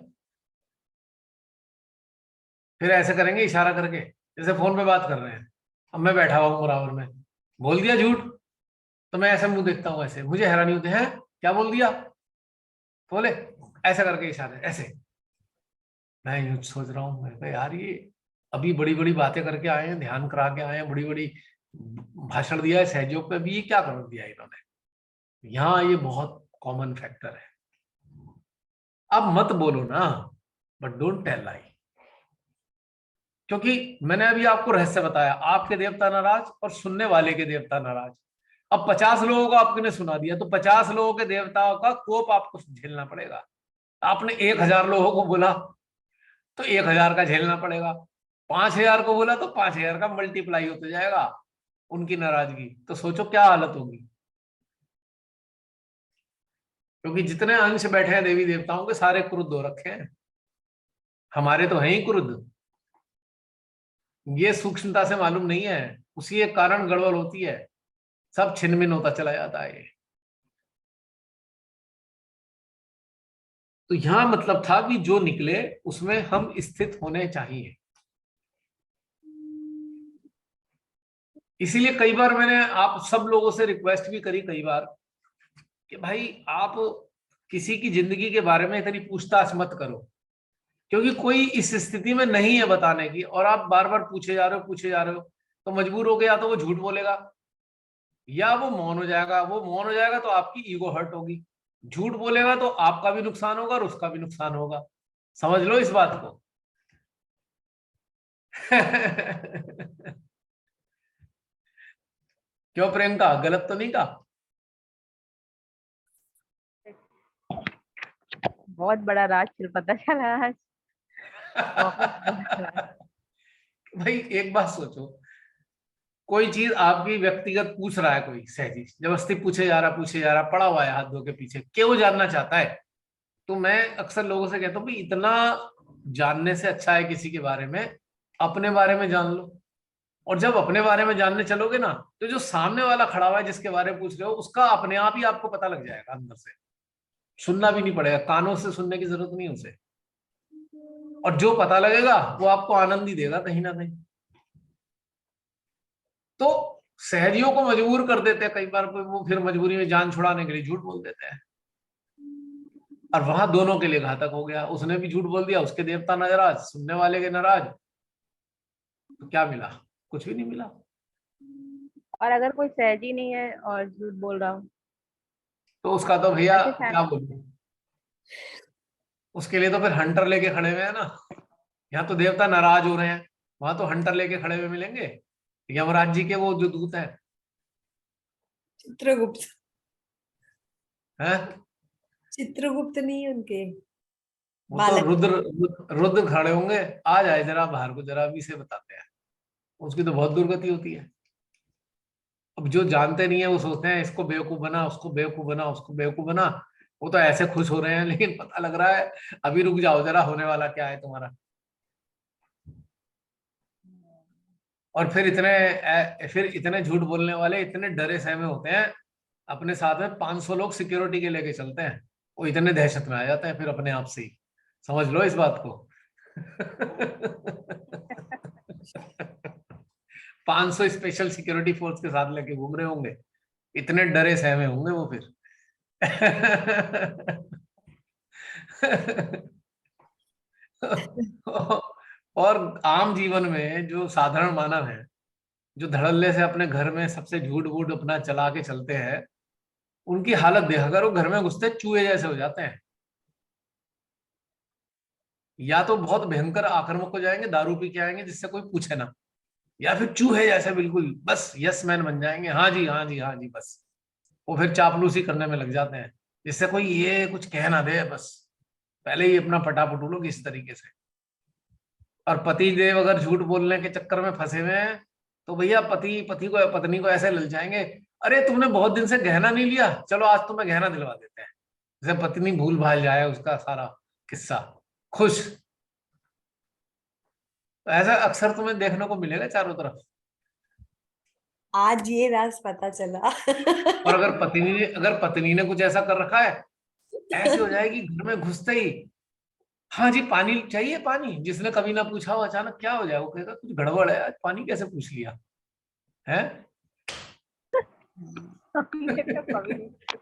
फिर ऐसे करेंगे इशारा करके, जैसे फोन पे बात कर रहे हैं, अब मैं बैठा हुआ हूँ बराबर में, बोल दिया झूठ, तो मैं ऐसे मुंह देखता हूँ, ऐसे मुझे हैरानी होती है, क्या बोल दिया, तो बोले ऐसा करके इशारे, ऐसे। मैं यूं सोच रहा हूँ, मैं यार ये अभी बड़ी बड़ी बातें करके आए हैं, ध्यान करा के आए हैं, बड़ी बड़ी भाषण दिया है सहयोग पे भी, ये क्या कर दिया इन्होंने। यहाँ ये बहुत कॉमन फैक्टर है। अब मत बोलो ना, बट डोंट टेल लाई। क्योंकि मैंने अभी आपको रहस्य बताया, आपके देवता नाराज और सुनने वाले के देवता नाराज। अब 50 लोगों को आपने सुना दिया, तो 50 लोगों के देवताओं का कोप आपको झेलना पड़ेगा। आपने 1000 लोगों को बोला तो 1000 का झेलना पड़ेगा, 5000 को बोला तो 5000 का मल्टीप्लाई होते जाएगा उनकी नाराजगी। तो सोचो क्या हालत होगी। क्योंकि जितने अंश बैठे हैं देवी देवताओं के, सारे क्रुद्ध हो रखे हैं, हमारे तो हैं ही क्रुद्ध। ये सूक्ष्मता से मालूम नहीं है, उसी एक कारण गड़बड़ होती है, सब छिनमिन होता चला जाता है। तो यहां मतलब था कि जो निकले उसमें हम स्थित होने चाहिए। इसीलिए कई बार मैंने आप सब लोगों से रिक्वेस्ट भी करी कई बार कि भाई आप किसी की जिंदगी के बारे में इतनी पूछताछ मत करो, क्योंकि कोई इस स्थिति में नहीं है बताने की, और आप बार बार पूछे जा रहे हो, तो मजबूर हो गया तो वो झूठ बोलेगा या वो मौन हो जाएगा। वो मौन हो जाएगा तो आपकी ईगो हर्ट होगी, झूठ बोलेगा तो आपका भी नुकसान होगा और उसका भी नुकसान होगा। समझ लो इस बात को। क्यों प्रियंका, गलत तो नहीं कहा? बहुत बड़ा राज फिर पता चला आज। बहुत बड़ा राज। भाई एक बात सोचो, कोई चीज आपकी व्यक्तिगत पूछ रहा है, कोई सहजी जबरदस्ती पूछे जा रहा, पड़ा हुआ है हाथ धो के पीछे, क्यों जानना चाहता है? तो मैं अक्सर लोगों से कहता हूँ कि इतना जानने से अच्छा है किसी के बारे में अपने बारे में जान लो। और जब अपने बारे में जानने चलोगे ना, तो जो सामने वाला खड़ा हुआ है जिसके बारे में पूछ रहे हो, उसका अपने आप ही आपको पता लग जाएगा अंदर से। सुनना भी नहीं पड़ेगा, कानों से सुनने की जरूरत नहीं उसे। और जो पता लगेगा वो आपको आनंद ही देगा कहीं ना कहीं। तो सहजियों को मजबूर कर देते हैं कई बार, वो फिर मजबूरी में जान छुड़ाने के लिए झूठ बोल देते हैं, और वहां दोनों के लिए घातक हो गया। उसने भी झूठ बोल दिया, उसके देवता नाराज, सुनने वाले के नाराज, तो क्या मिला? कुछ भी नहीं मिला। और अगर कोई सहजी नहीं है और झूठ बोल रहा हूँ, तो उसका तो भैया ऐसे क्या बोलूं, उसके लिए तो फिर हंटर लेके खड़े हुए हैं ना। यहाँ तो देवता नाराज हो रहे हैं, वहां तो हंटर लेके खड़े हुए मिलेंगे, यमराज जी के वो जो दूत हैं। चित्रगुप्त। हैं? चित्रगुप्त नहीं उनके वो तो बालक। रुद्र खड़े होंगे, आ जाए जरा बाहर को, जरा अभी से बताते हैं। उसकी तो बहुत दुर्गति होती है। अब जो जानते नहीं है वो सोचते हैं इसको बेवकूफ बना, उसको बेवकूफ बना, उसको बेवकूफ बना, वो तो ऐसे खुश हो रहे हैं, लेकिन पता लग रहा है अभी रुक जाओ जरा, होने वाला क्या है तुम्हारा। और फिर इतने झूठ बोलने वाले इतने डरे सहमे होते हैं, अपने साथ में 500 लोग सिक्योरिटी के लेके चलते हैं, वो इतने दहशत में आ जाते हैं फिर अपने आप से ही। समझ लो इस बात को। 500 स्पेशल सिक्योरिटी फोर्स के साथ लेके घूम रहे होंगे, इतने डरे सहमे होंगे वो फिर। और आम जीवन में जो साधारण मानव है, जो धड़ल्ले से अपने घर में सबसे झूठ वूठ अपना चला के चलते हैं, उनकी हालत देखा अगर वो घर में घुसते चूहे जैसे हो जाते हैं। या तो बहुत भयंकर आक्रामक हो जाएंगे, दारू पी के आएंगे जिससे कोई पूछे ना, या फिर चूहे जैसे बिल्कुल बस यस मैन बन जाएंगे, हाँ जी हाँ जी हाँ जी बस। वो फिर चापलूसी करने में लग जाते हैं जिससे कोई ये कुछ कह ना दे, बस पहले ही अपना पटापट लोग इस तरीके से। और पति देव अगर झूठ बोलने के चक्कर में फंसे हुए हैं तो भैया पत्नी को ऐसे लल जाएंगे, अरे तुमने बहुत दिन से गहना नहीं लिया, चलो आज तुम्हें गहना दिलवा देते हैं। जैसे पत्नी भूल भाल जाए उसका सारा किस्सा, खुश। तो ऐसा अक्सर तुम्हें देखने को मिलेगा चारों तरफ। आज ये राज पता चला। और अगर पत्नी ने कुछ ऐसा कर रखा है, ऐसे हो जाएगी घर में घुसते ही, हाँ जी पानी चाहिए पानी, जिसने कभी ना पूछा हो अचानक क्या हो जाए, वो कहेगा कुछ गड़बड़ है, आज पानी कैसे पूछ लिया है,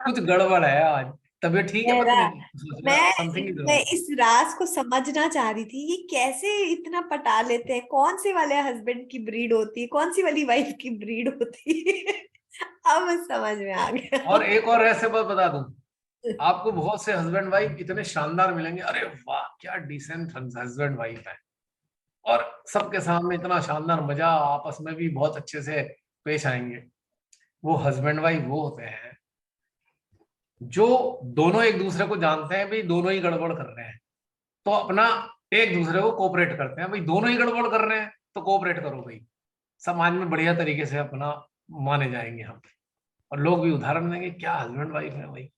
कुछ गड़बड़ है आज, तबीयत ठीक है पत्नी की, मैं इस राज को समझना चाह रही थी, ये कैसे इतना पटा लेते हैं, कौन से वाले हस्बैंड की ब्रीड होती है, कौन सी वाली वाइफ की ब्रीड होती है। अब समझ में आ गया। और एक और ऐसे बात बता दूं, आपको बहुत से हस्बैंड वाइफ इतने शानदार मिलेंगे, अरे वाह क्या डिसेंट हस्बैंड वाइफ है, और सबके सामने इतना शानदार मजा, आपस में भी बहुत अच्छे से पेश आएंगे। वो हस्बैंड वाइफ वो होते हैं जो दोनों एक दूसरे को जानते हैं भाई दोनों ही गड़बड़ कर रहे हैं, तो अपना एक दूसरे को कोऑपरेट करते हैं, भाई दोनों ही गड़बड़ कर रहे हैं तो कोऑपरेट करो भाई, समाज में बढ़िया तरीके से अपना माने जाएंगे हम, और लोग भी उदाहरण देंगे क्या हस्बैंड वाइफ है भाई।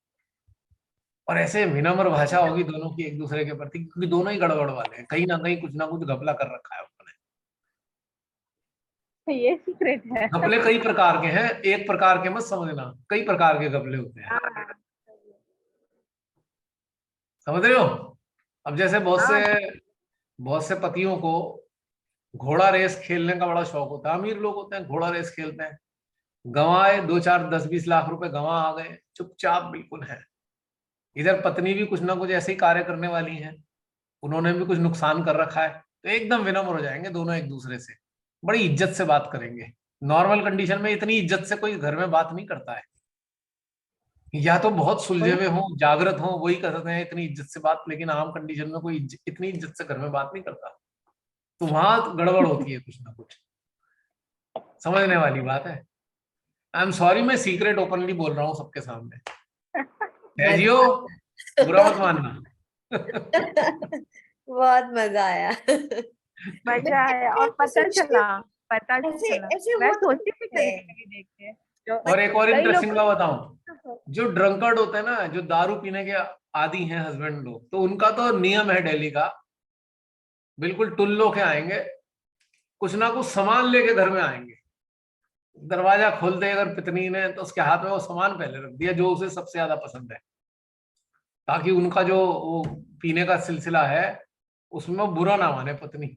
और ऐसे विनम्र भाषा होगी दोनों की एक दूसरे के प्रति, क्योंकि दोनों ही गड़बड़ वाले हैं, कहीं ना कुछ घपला कर रखा है उन्होंने। ये सीक्रेट है। घपले कई प्रकार के हैं, एक प्रकार के मत समझना, कई प्रकार के घपले होते हैं, समझ रहे हो। अब जैसे बहुत से पतियों को घोड़ा रेस खेलने का बड़ा शौक होता है, अमीर लोग होते हैं घोड़ा रेस खेलते हैं, गंवाए 2 4 10 20 लाख रुपए गंवा आ गए, चुपचाप बिल्कुल है। इधर पत्नी भी कुछ ना कुछ ऐसे ही कार्य करने वाली है, उन्होंने भी कुछ नुकसान कर रखा है, तो एकदम विनम्र हो जाएंगे दोनों एक दूसरे से, बड़ी इज्जत से बात करेंगे। नॉर्मल कंडीशन में इतनी इज्जत से कोई घर में बात नहीं करता है, या तो बहुत सुलझे हुए हों जागृत हों वही करते हैं इतनी इज्जत से बात, लेकिन आम कंडीशन में कोई इतनी इज्जत से घर में बात नहीं करता, तो वहां गड़बड़ होती है कुछ ना कुछ, समझने वाली बात है। आई एम सॉरी, मैं सीक्रेट ओपनली बोल रहा हूँ सबके सामने, जियो बुरा मत मानना। बहुत मजा आया। मजा आया, और पता चला ऐसे मैं वो तो सोचती थी है। कभी देख के। और एक और कई इंटरेस्टिंग लोग बात बताऊं, जो ड्रंकर्ड होते हैं ना, जो दारू पीने के आदी हैं हस्बैंड लोग, तो उनका तो नियम है दिल्ली का, बिल्कुल टुल्लो के आएंगे, कुछ ना कुछ सामान लेके घर में आएंगे, दरवाजा खोलते अगर पत्नी ने तो उसके हाथ में वो सामान पहले रख दिया जो उसे सबसे ज्यादा पसंद है, ताकि उनका जो वो पीने का सिलसिला है उसमें बुरा ना माने पत्नी।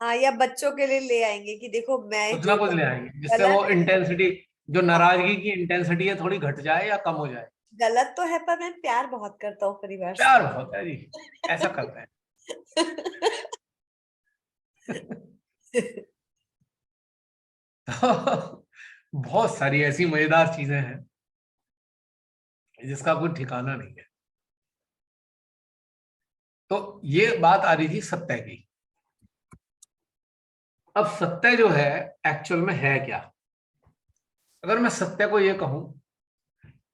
हाँ, या बच्चों के लिए ले आएंगे कि देखो मैं कुछ ना कुछ ले आएंगे जिससे वो इंटेंसिटी, जो नाराजगी की इंटेंसिटी है थोड़ी घट जाए या कम हो जाए। गलत तो है पर मैं प्यार बहुत करता हूँ परिवार से। प्यार होता है जी, ऐसा करते हैं। तो बहुत सारी ऐसी मजेदार चीजें हैं जिसका कोई ठिकाना नहीं है। तो ये बात आ रही थी सत्य की। अब सत्य जो है एक्चुअल में है क्या? अगर मैं सत्य को ये कहूं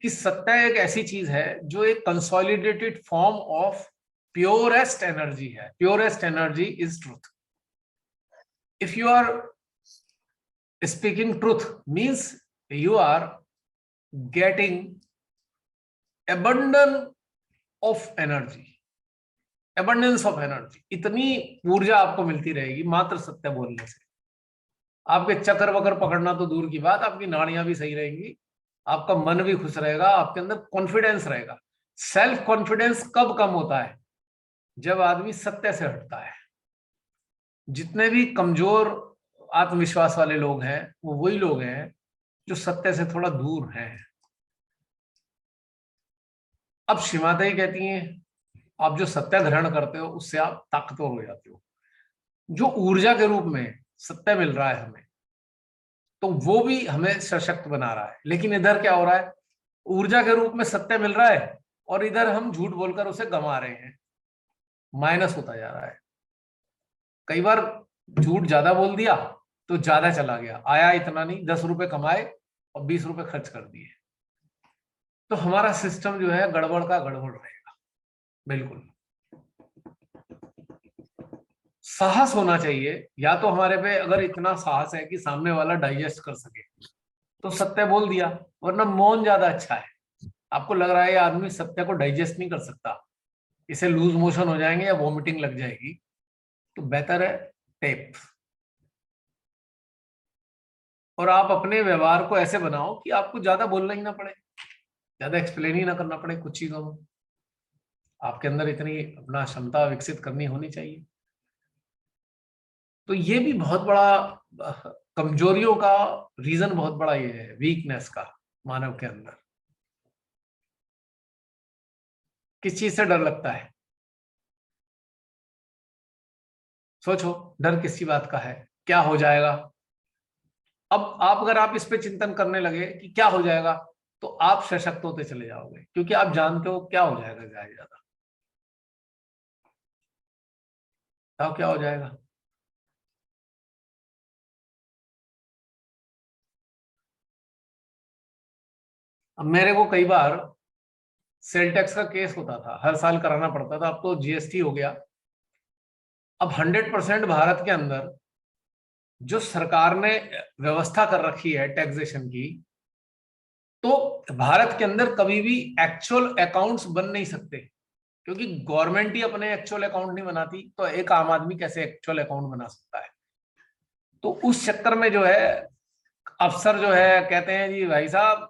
कि सत्य एक ऐसी चीज है जो एक consolidated form of purest energy है। Purest energy is truth. If you are speaking truth means you are getting abundant of energy, abundance of energy, इतनी ऊर्जा आपको मिलती रहेगी मात्र सत्य बोलने से। आपके चक्कर वक्कर पकड़ना तो दूर की बात, आपकी नाड़ियां भी सही रहेंगी, आपका मन भी खुश रहेगा, आपके अंदर कॉन्फिडेंस रहेगा। सेल्फ कॉन्फिडेंस कब कम होता है? जब आदमी सत्य से हटता है। जितने भी कमजोर आत्मविश्वास वाले लोग हैं वो वही लोग हैं जो सत्य से थोड़ा दूर हैं। अब श्रीमाता ही कहती हैं आप जो सत्य ग्रहण करते हो उससे आप ताकतवर हो जाते हो। जो ऊर्जा के रूप में सत्य मिल रहा है हमें, तो वो भी हमें सशक्त बना रहा है। लेकिन इधर क्या हो रहा है? ऊर्जा के रूप में सत्य मिल रहा है और इधर हम झूठ बोलकर उसे गंवा रहे हैं, माइनस होता जा रहा है। कई बार झूठ ज्यादा बोल दिया तो ज्यादा चला गया, आया इतना नहीं, 10 रुपए कमाए और 20 रुपए खर्च कर दिए, तो हमारा सिस्टम जो है गड़बड़ का गड़बड़ रहेगा। बिल्कुल साहस होना चाहिए, या तो हमारे पे अगर इतना साहस है कि सामने वाला डाइजेस्ट कर सके तो सत्य बोल दिया, वरना मौन ज्यादा अच्छा है। आपको लग रहा है ये आदमी सत्य को डाइजेस्ट नहीं कर सकता, इसे लूज मोशन हो जाएंगे या वॉमिटिंग लग जाएगी, तो बेहतर है टेप। और आप अपने व्यवहार को ऐसे बनाओ कि आपको ज्यादा बोलना ही ना पड़े, ज्यादा एक्सप्लेन ही ना करना पड़े कुछ चीजों में। आपके अंदर इतनी अपना क्षमता विकसित करनी होनी चाहिए। तो ये भी बहुत बड़ा कमजोरियों का रीजन, बहुत बड़ा ये है वीकनेस का मानव के अंदर। किस चीज से डर लगता है? सोचो, डर किसी बात का है? क्या हो जाएगा? अब अगर आप इस पे चिंतन करने लगे कि क्या हो जाएगा, तो आप सशक्त होते चले जाओगे, क्योंकि आप जानते हो क्या हो जाएगा। ज्यादा बताओ क्या हो जाएगा? अब मेरे को कई बार सेल टैक्स का केस होता था, हर साल कराना पड़ता था। अब तो जीएसटी हो गया। अब 100% भारत के अंदर जो सरकार ने व्यवस्था कर रखी है टैक्सेशन की, तो भारत के अंदर कभी भी एक्चुअल अकाउंट्स बन नहीं सकते, क्योंकि गवर्नमेंट ही अपने एक्चुअल अकाउंट नहीं बनाती, तो एक आम आदमी कैसे एक्चुअल अकाउंट बना सकता है? तो उस चक्कर में जो है अफसर जो है कहते हैं जी भाई साहब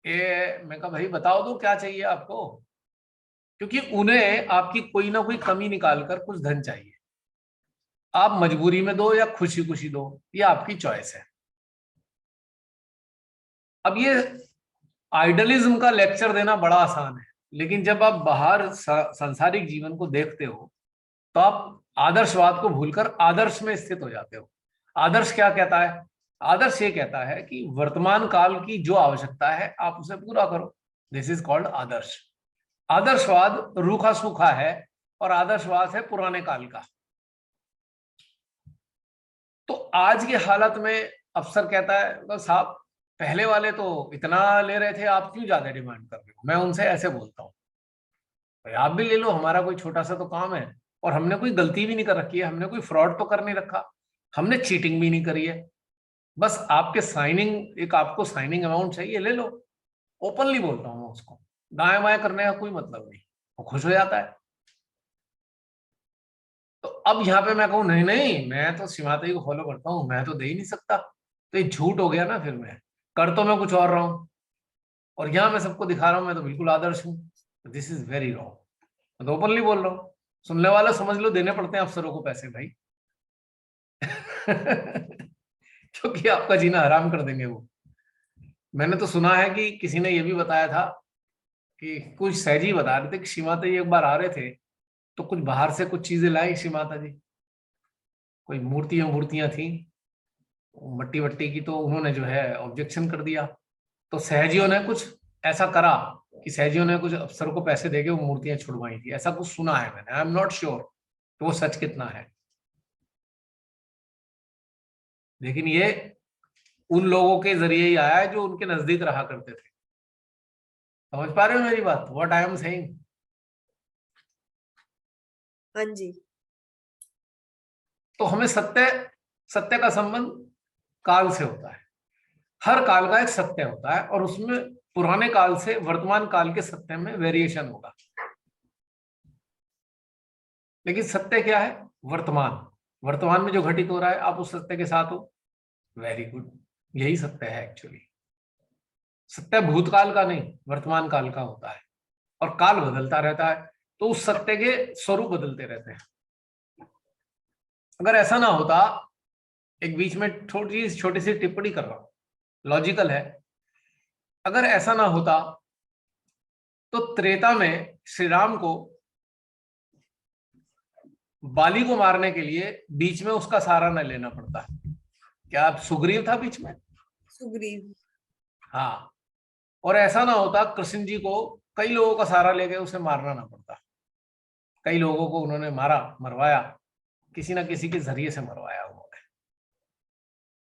ये, मैं कहा भाई बताओ तो क्या चाहिए आपको, क्योंकि उन्हें आपकी कोई ना कोई कमी निकालकर कुछ धन चाहिए। आप मजबूरी में दो या खुशी खुशी दो, ये आपकी चॉइस है। अब ये आइडलिज्म का लेक्चर देना बड़ा आसान है, लेकिन जब आप बाहर सांसारिक जीवन को देखते हो तो आप आदर्शवाद को भूलकर आदर्श में स्थित हो जाते हो। आदर्श क्या कहता है? आदर्श ये कहता है कि वर्तमान काल की जो आवश्यकता है आप उसे पूरा करो। दिस इज कॉल्ड आदर्श। आदर्शवाद रूखा सूखा है और आदर्शवाद है पुराने काल का। तो आज की हालत में अफसर कहता है तो साहब पहले वाले तो इतना ले रहे थे, आप क्यों ज्यादा डिमांड कर रहे हो? मैं उनसे ऐसे बोलता हूँ भाई आप भी ले लो, हमारा कोई छोटा सा तो काम है, और हमने कोई गलती भी नहीं कर रखी है, हमने कोई फ्रॉड तो कर नहीं रखा, हमने चीटिंग भी नहीं करी है। बस आपके साइनिंग, एक आपको साइनिंग अमाउंट चाहिए, ले लो। ओपनली बोलता हूँ मैं उसको, दाएं बाएं करने का कोई मतलब नहीं, वो खुश हो जाता है। तो अब यहाँ पे मैं कहूँ नहीं नहीं मैं तो श्रीमाता जी को फॉलो करता हूँ, मैं तो दे ही नहीं सकता, तो ये झूठ हो गया ना। फिर मैं कर तो मैं कुछ और रहा हूँ, और यहाँ मैं सबको दिखा रहा हूँ मैं तो बिल्कुल आदर्श हूँ। This is very wrong. मैं तो ओपनली बोल रहा हूँ, सुनने वाला समझ लो देने पड़ते हैं अफसरों को पैसे भाई क्योंकि आपका जीना हराम कर देंगे वो। मैंने तो सुना है कि किसी ने ये भी बताया था कि कुछ सहजी बता रहे थे कि श्रीमाता जी एक बार आ रहे थे तो कुछ बाहर से कुछ चीजें लाई श्रीमाता जी, कोई मूर्तियां थी मट्टी वट्टी की, तो उन्होंने जो है ऑब्जेक्शन कर दिया। तो सहजियों ने कुछ ऐसा करा कि सहजियों ने कुछ अफसर को पैसे देके वो मूर्तियां छुड़वाई थी, ऐसा कुछ सुना है मैंने। आई एम नॉट श्योर कि वो सच कितना है, लेकिन ये उन लोगों के जरिए ही आया है जो उनके नजदीक रहा करते थे। समझ पा रहे हो मेरी बात? What I am saying? हाँ जी। तो हमें सत्य का संबंध काल से होता है। हर काल का एक सत्य होता है और उसमें पुराने काल से वर्तमान काल के सत्य में वेरिएशन होगा। लेकिन सत्य क्या है? वर्तमान। वर्तमान में जो घटित हो रहा है आप उस सत्य के साथ हो, वेरी गुड, यही सत्य है एक्चुअली। सत्य भूतकाल का नहीं, वर्तमान काल का होता है, और काल बदलता रहता है, तो उस सत्य के स्वरूप बदलते रहते हैं। अगर ऐसा ना होता, एक बीच में छोटी सी टिप्पणी कर रहा हूं, लॉजिकल है, अगर ऐसा ना होता तो त्रेता में श्री राम को बाली को मारने के लिए बीच में उसका सहारा न लेना पड़ता। क्या सुग्रीव था बीच में? सुग्रीव। हाँ, और ऐसा ना होता कृष्ण जी को कई लोगों का सहारा लेके उसे मारना ना पड़ता। कई लोगों को उन्होंने मारा, मरवाया, किसी ना किसी के जरिए से मरवाया उन्होंने।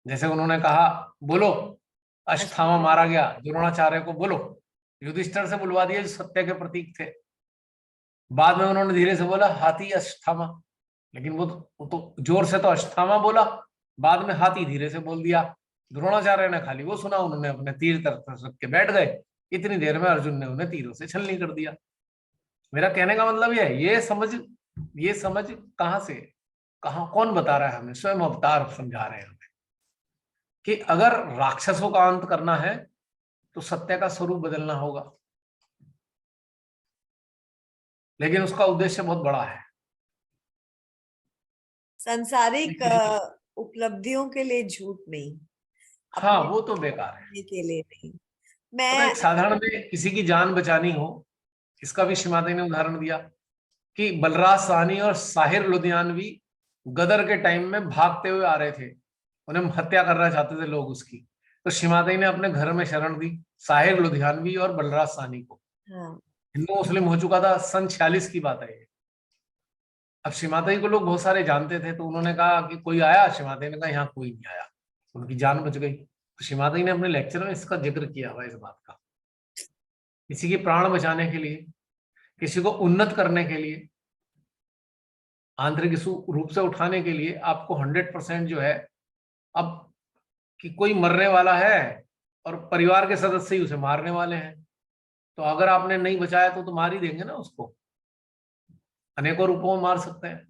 जैसे उन्होंने कहा बोलो, अश्वत्थामा मारा गया, द्रोणाचार्य को बोलो, युधिष्ठिर से बुलवा दिया जो सत्य के प्रतीक थे। बाद में उन्होंने धीरे से बोला हाथी अश्वत्थामा, लेकिन वो तो जोर से तो अश्वत्थामा बोला, बाद में हाथी धीरे से बोल दिया। द्रोणाचार्य ने खाली वो सुना, उन्होंने अपने तीर तरफ रख के बैठ गए, इतनी देर में अर्जुन ने उन्हें तीरों से छलनी कर दिया। मेरा कहने का मतलब यह है, ये समझ कहां से, कहां, कौन बता रहा है हमें? स्वयं अवतार समझा रहे हैं हमें कि अगर राक्षसों का अंत करना है तो सत्य का स्वरूप बदलना होगा, लेकिन उसका उद्देश्य बहुत बड़ा है। सांसारिक उपलब्धियों के लिए झूठ नहीं, हाँ, अपने वो तो बेकार है। के लिए नहीं। पता है, मैं एक साधारण में किसी की जान बचानी हो, इसका भी श्रीमाता ने उदाहरण दिया कि बलराज साहनी और साहिर लुधियानवी गदर के टाइम में भागते हुए आ रहे थे, उन्हें हत्या करना चाहते थे लोग उसकी, तो श्रीमाता ने अपने घर में शरण दी साहिर लुधियानवी और बलराज साहनी को। हाँ, हिंदू मुस्लिम हो चुका था, सन 46 की बात है ये। अब श्रीमाता को लोग बहुत सारे जानते थे, तो उन्होंने कहा कि कोई आया? श्रीमाता ने कहा यहाँ कोई नहीं आया, उनकी जान बच गई। तो श्रीमाता ने अपने लेक्चर में इसका जिक्र किया हुआ इस बात का, किसी के प्राण बचाने के लिए, किसी को उन्नत करने के लिए, आंतरिक रूप से उठाने के लिए आपको 100% जो है, अब कि कोई मरने वाला है और परिवार के सदस्य ही उसे मारने वाले हैं, तो अगर आपने नहीं बचाया तो मार ही देंगे ना उसको, अनेकों रूपों में मार सकते हैं।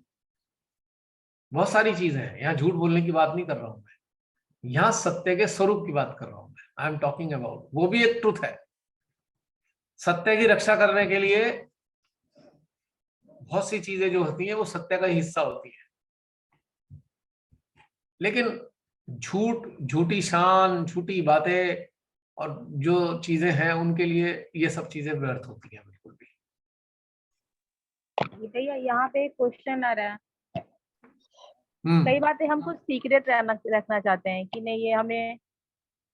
बहुत सारी चीजें हैं, यहाँ झूठ बोलने की बात नहीं कर रहा हूं मैं, यहाँ सत्य के स्वरूप की बात कर रहा हूं मैं। आई एम टॉकिंग अबाउट, वो भी एक ट्रुथ है। सत्य की रक्षा करने के लिए बहुत सी चीजें जो होती हैं वो सत्य का हिस्सा होती है, लेकिन झूठ, झूठी शान, झूठी बातें और जो चीजें हैं उनके लिए ये सब चीजें व्यर्थ होती हैं बिल्कुल भी। भैया यहाँ पे क्वेश्चन आ रहा है, कई बातें हम कुछ सीक्रेट रखना चाहते हैं कि नहीं ये हमें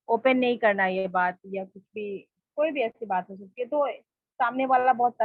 ओपन नहीं करना ये बात, या कुछ भी, कोई भी ऐसी बात हो सकती है, तो सामने वाला बहुत